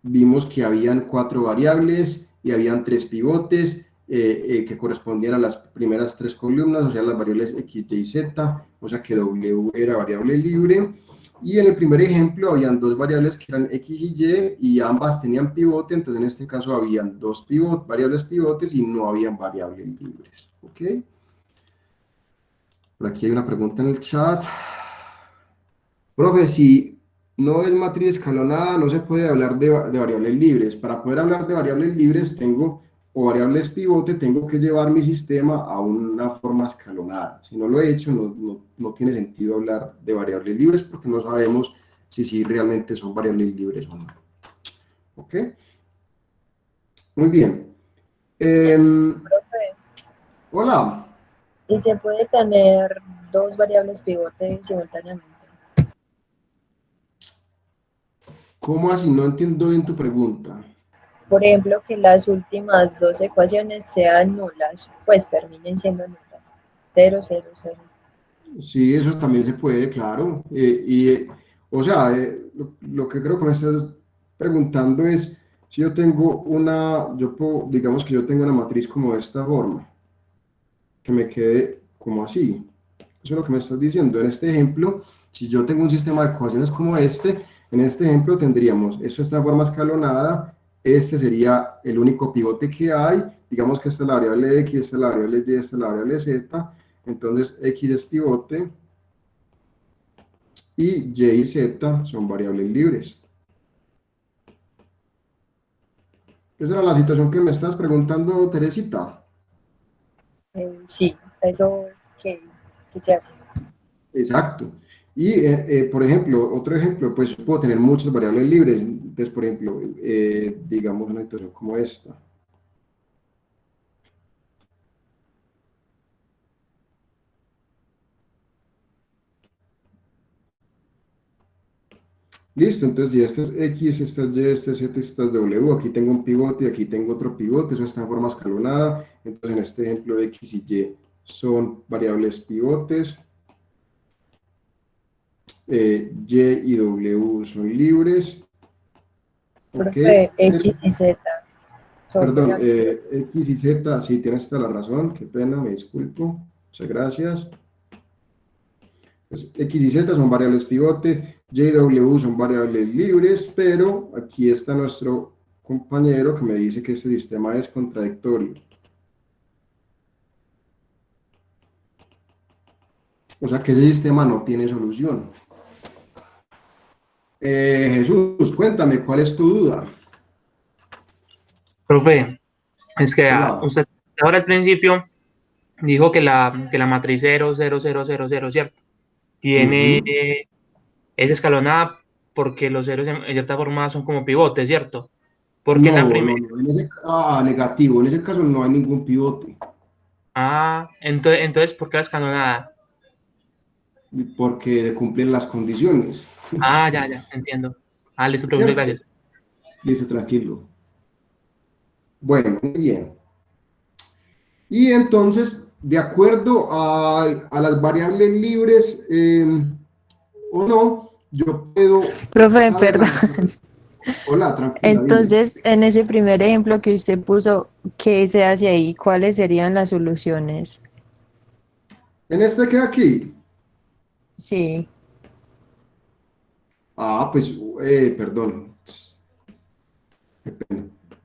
vimos que habían 4 variables y habían 3 pivotes que correspondían a las primeras 3 columnas, o sea, las variables X, Y y Z, o sea que W era variable libre. Y en el primer ejemplo habían 2 variables que eran X y Y ambas tenían pivote, entonces en este caso habían 2 variables pivotes y no habían variables libres. ¿Ok? Por aquí hay una pregunta en el chat. Profe, si no es matriz escalonada, no se puede hablar de variables libres. Para poder hablar de variables libres o variables pivote, tengo que llevar mi sistema a una forma escalonada. Si no lo he hecho, no tiene sentido hablar de variables libres porque no sabemos si realmente son variables libres o no. ¿Ok? Muy bien. Hola. ¿Y se puede tener 2 variables pivote simultáneamente? ¿Cómo así? No entiendo bien tu pregunta. Por ejemplo, que las últimas 2 ecuaciones sean nulas, pues terminen siendo nulas. 0, 0, 0. Sí, eso también se puede, claro. O sea, lo que creo que me estás preguntando es si yo tengo digamos que yo tengo una matriz como de esta forma, que me quede como así. Eso es lo que me estás diciendo. En este ejemplo, si yo tengo un sistema de ecuaciones como este, en este ejemplo tendríamos esto esta forma escalonada, este sería el único pivote que hay, digamos que esta es la variable X, esta es la variable Y, esta es la variable Z, entonces X es pivote y Y y Z son variables libres. Esa era la situación que me estás preguntando, Teresita. Sí, eso que se hace. Exacto. Y, por ejemplo, otro ejemplo, pues puedo tener muchas variables libres. Entonces, por ejemplo, digamos una situación como esta. Listo, entonces si este es X, esta es Y, este es Z, esta es W, aquí tengo un pivote y aquí tengo otro pivote, eso está en forma escalonada, entonces en este ejemplo X y Y son variables pivotes, Y y W son libres, ok, Profe, X y Z son perdón, variables. X y Z, sí, tienes toda la razón, qué pena, me disculpo, muchas gracias. Pues, X y Z son variables pivote, Y y W son variables libres, pero aquí está nuestro compañero que me dice que este sistema es contradictorio. O sea que ese sistema no tiene solución. Jesús, cuéntame, ¿cuál es tu duda? Profe, es que Hola. usted ahora al principio dijo que la matriz 0, 0, 0, 0, 0, ¿cierto? Tiene, es escalonada porque los ceros en cierta forma son como pivotes, ¿cierto? Porque en la No, primera, en ese, negativo, en ese caso no hay ningún pivote, entonces, ¿por qué la escalonada? porque cumplen las condiciones, Ya, entiendo. Listo, profe, ¿cierto? gracias. Listo, tranquilo. Bueno, muy bien. Y entonces, de acuerdo a las variables libres o no, yo puedo Profe, saber perdón. Hola, tranquila, dime. Entonces, en ese primer ejemplo que usted puso, ¿qué se hace ahí? ¿Cuáles serían las soluciones? En este que aquí, Sí. pues, perdón.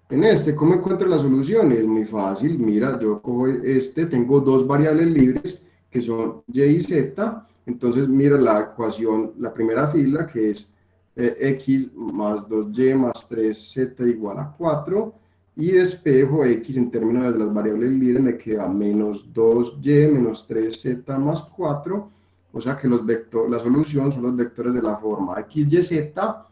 En este, ¿cómo encuentro las soluciones? Muy fácil, mira, yo cojo este, tengo dos variables libres que son y y z, entonces mira la ecuación, la primera fila que es x más 2y más 3z igual a 4, y despejo x en términos de las variables libres me queda menos 2y menos 3z más 4, o sea que la solución son los vectores de la forma x, y, z,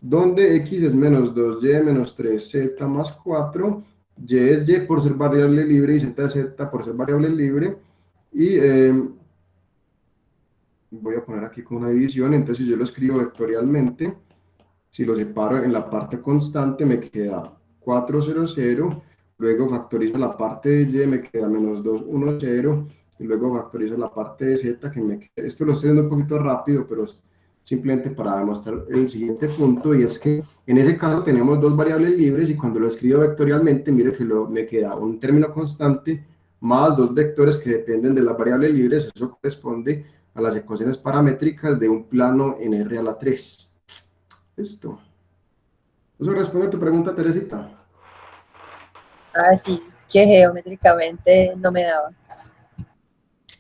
donde x es menos 2y menos 3z más 4, y es y por ser variable libre y z es z por ser variable libre, y voy a poner aquí con una división, entonces si yo lo escribo vectorialmente, si lo separo en la parte constante me queda 4, 0, 0, luego factorizo la parte de y, me queda menos 2, 1, 0, y luego factorizo la parte de z, que me queda, esto lo estoy haciendo un poquito rápido, pero simplemente para demostrar el siguiente punto, y es que en ese caso tenemos dos variables libres, y cuando lo escribo vectorialmente, mire que me queda un término constante más dos vectores que dependen de las variables libres, eso corresponde a las ecuaciones paramétricas de un plano en R a la 3. Listo. ¿Eso responde a tu pregunta, Teresita? Sí, es que geométricamente no me daba.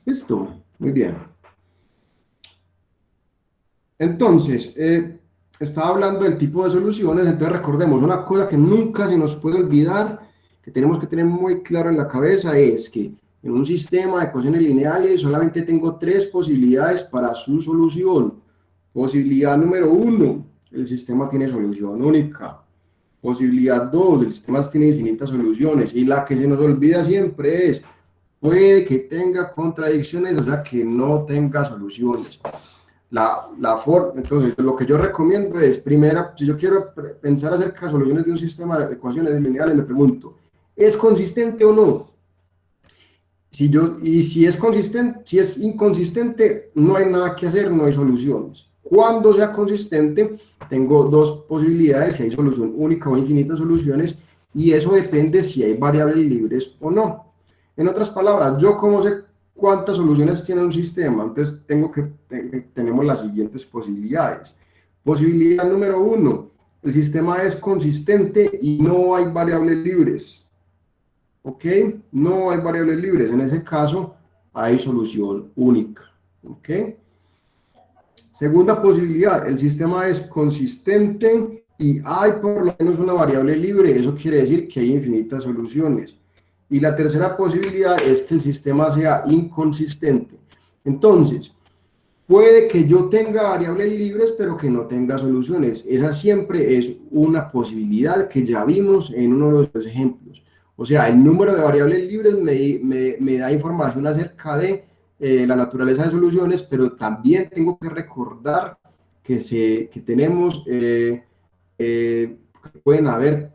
Listo, muy bien. Entonces, estaba hablando del tipo de soluciones, entonces recordemos, una cosa que nunca se nos puede olvidar, que tenemos que tener muy claro en la cabeza, es que en un sistema de ecuaciones lineales solamente tengo tres posibilidades para su solución. Posibilidad número 1, el sistema tiene solución única. Posibilidad 2, el sistema tiene infinitas soluciones. Y la que se nos olvida siempre es, puede que tenga contradicciones, o sea, que no tenga soluciones. Entonces, lo que yo recomiendo es, primera, si yo quiero pensar acerca de soluciones de un sistema de ecuaciones lineales, me pregunto, ¿es consistente o no? Si es consistente, si es inconsistente, no hay nada que hacer, no hay soluciones. Cuando sea consistente, tengo dos posibilidades, si hay solución única o infinitas soluciones, y eso depende si hay variables libres o no. En otras palabras, yo como sé cuántas soluciones tiene un sistema, entonces tenemos las siguientes posibilidades. Posibilidad número 1, el sistema es consistente y no hay variables libres. ¿Ok? No hay variables libres, en ese caso hay solución única. ¿Ok? Segunda posibilidad, el sistema es consistente y hay por lo menos una variable libre, eso quiere decir que hay infinitas soluciones. Y la tercera posibilidad es que el sistema sea inconsistente. Entonces, puede que yo tenga variables libres, pero que no tenga soluciones. Esa siempre es una posibilidad que ya vimos en uno de los ejemplos. O sea, el número de variables libres me da información acerca de la naturaleza de soluciones, pero también tengo que recordar que tenemos, pueden haber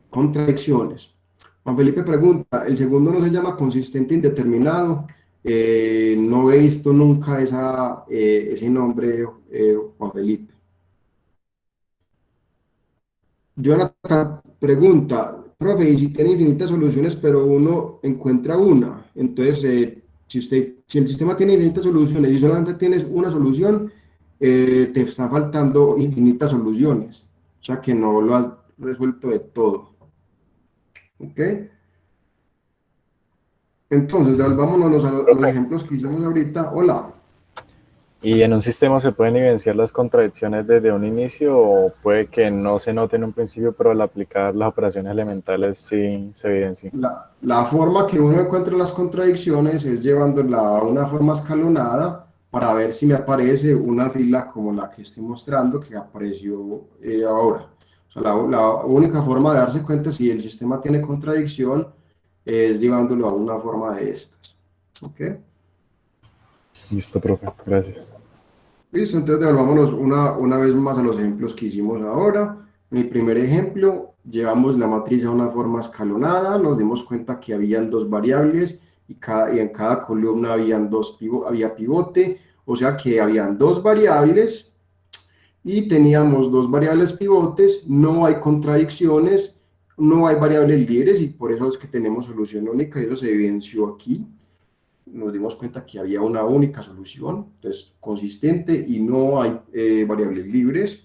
contradicciones. Juan Felipe pregunta, ¿el segundo no se llama consistente indeterminado? No he visto nunca ese nombre, Juan Felipe. Jonathan pregunta, profe, ¿y si tiene infinitas soluciones pero uno encuentra una? Entonces, si el sistema tiene infinitas soluciones y solamente tienes una solución, te están faltando infinitas soluciones, o sea que no lo has resuelto de todo. ¿Ok? Entonces, vámonos a los ejemplos que hicimos ahorita. Hola. ¿Y en un sistema se pueden evidenciar las contradicciones desde un inicio o puede que no se note en un principio, pero al aplicar las operaciones elementales sí se evidencia? La forma que uno encuentra las contradicciones es llevándola a una forma escalonada para ver si me aparece una fila como la que estoy mostrando que apareció ahora. O sea, la única forma de darse cuenta si el sistema tiene contradicción es llevándolo a una forma de estas. ¿Ok? Listo, profe. Gracias. Listo, entonces devolvámonos una vez más a los ejemplos que hicimos ahora. En el primer ejemplo, llevamos la matriz a una forma escalonada, nos dimos cuenta que habían dos variables y en cada columna había pivote, o sea que habían dos variables y teníamos dos variables pivotes, no hay contradicciones, no hay variables libres y por eso es que tenemos solución única y eso se evidenció aquí. Nos dimos cuenta que había una única solución, entonces consistente y no hay variables libres.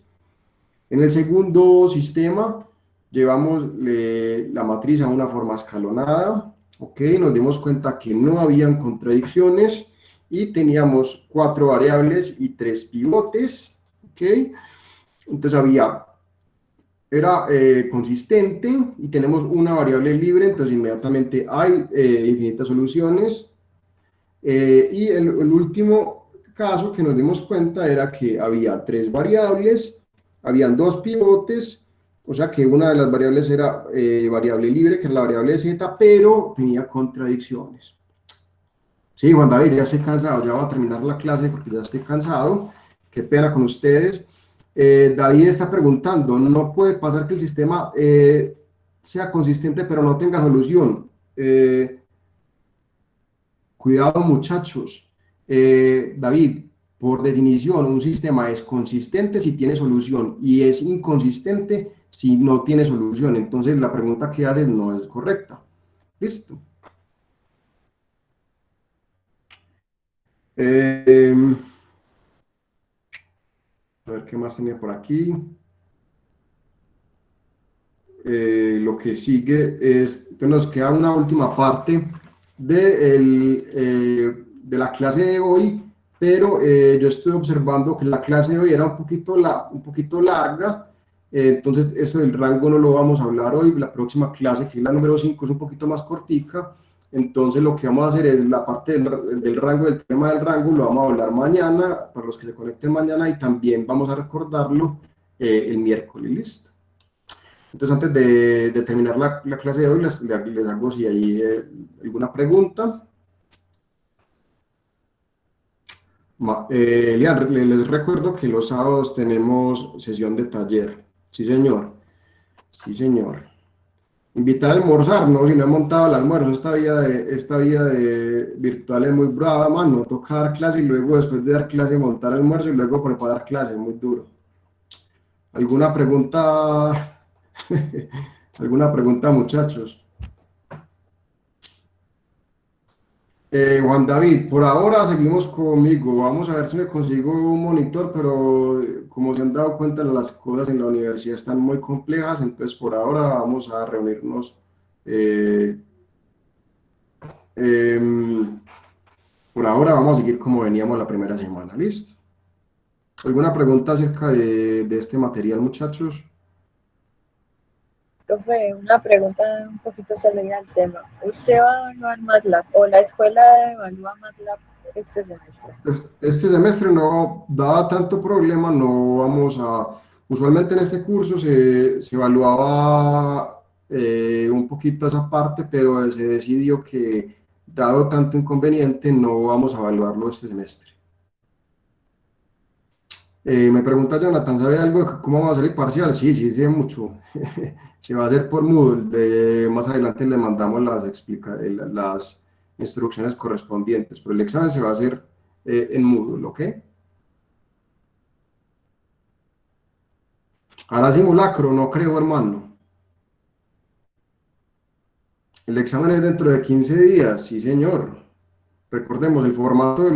En el segundo sistema llevamos la matriz a una forma escalonada, ¿ok? Nos dimos cuenta que no habían contradicciones y teníamos 4 variables y 3 pivotes, ¿ok? Entonces era consistente y tenemos una variable libre, entonces inmediatamente hay infinitas soluciones. Y el último caso que nos dimos cuenta era que había 3 variables, habían 2 pivotes, o sea que una de las variables era variable libre, que era la variable z, pero tenía contradicciones. Sí, Juan David, ya estoy cansado, ya voy a terminar la clase porque ya estoy cansado, qué pena con ustedes. David está preguntando, ¿no puede pasar que el sistema sea consistente pero no tenga solución? Cuidado muchachos, David, por definición un sistema es consistente si tiene solución y es inconsistente si no tiene solución, entonces la pregunta que haces no es correcta. Listo. A ver qué más tenía por aquí. Lo que sigue es, entonces nos queda una última parte de la clase de hoy, pero yo estoy observando que la clase de hoy era un poquito larga, entonces eso del rango no lo vamos a hablar hoy, la próxima clase, que es la número 5, es un poquito más cortica, entonces lo que vamos a hacer es la parte del rango, del tema del rango, lo vamos a hablar mañana, para los que se conecten mañana, y también vamos a recordarlo el miércoles, ¿listo? Entonces, antes de terminar la clase de hoy, les hago si hay alguna pregunta. Elian, les recuerdo que los sábados tenemos sesión de taller. Sí, señor. Sí, señor. Invitar a almorzar, ¿no? Si no he montado el almuerzo, esta vida de virtual es muy brava, mano. Toca dar clase y luego, después de dar clase, montar almuerzo y luego preparar clase, muy duro. ¿Alguna pregunta? ¿Alguna pregunta, muchachos? Juan David, por ahora seguimos conmigo. Vamos a ver si me consigo un monitor, pero como se han dado cuenta, las cosas en la universidad están muy complejas, entonces por ahora vamos a reunirnos. Por ahora vamos a seguir como veníamos la primera semana. ¿Listo? ¿Alguna pregunta acerca de este material, muchachos? Profe, una pregunta un poquito salida al tema. ¿Usted va a evaluar MATLAB o la escuela evalúa MATLAB este semestre? Este semestre no da tanto problema, no vamos a... Usualmente en este curso se evaluaba un poquito esa parte, pero se decidió que, dado tanto inconveniente, no vamos a evaluarlo este semestre. Me pregunta Jonathan, ¿sabe algo de cómo va a ser el parcial? Sí, sí, sé mucho. Se va a hacer por Moodle. Más adelante le mandamos las instrucciones correspondientes, pero el examen se va a hacer en Moodle, ¿ok? Ahora simulacro, no creo, hermano. El examen es dentro de 15 días, sí, señor. Recordemos, el formato de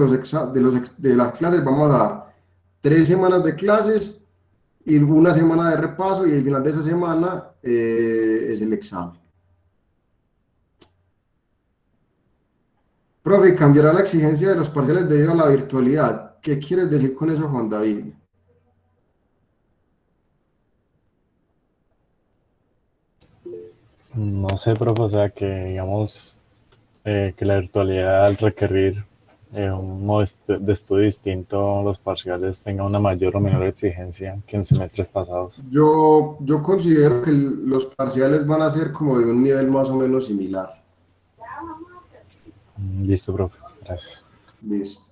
las clases, vamos a dar 3 semanas de clases y una semana de repaso, y al final de esa semana es el examen. Profe, ¿cambiará la exigencia de los parciales debido a la virtualidad? ¿Qué quieres decir con eso, Juan David? No sé, profe, o sea, que digamos que la virtualidad al requerir un modo de estudio distinto, los parciales tengan una mayor o menor exigencia que en semestres pasados. Yo considero que los parciales van a ser como de un nivel más o menos similar. Listo, profe, gracias. Listo.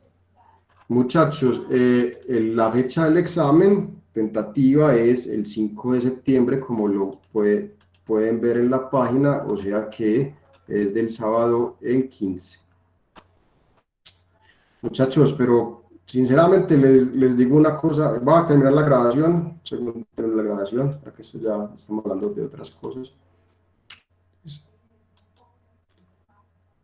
Muchachos, la fecha del examen tentativa es el 5 de septiembre, como lo pueden ver en la página, o sea que es del sábado en 15. Muchachos, pero sinceramente les digo una cosa, voy a terminar la grabación, según termine la grabación, para que esto ya estamos hablando de otras cosas.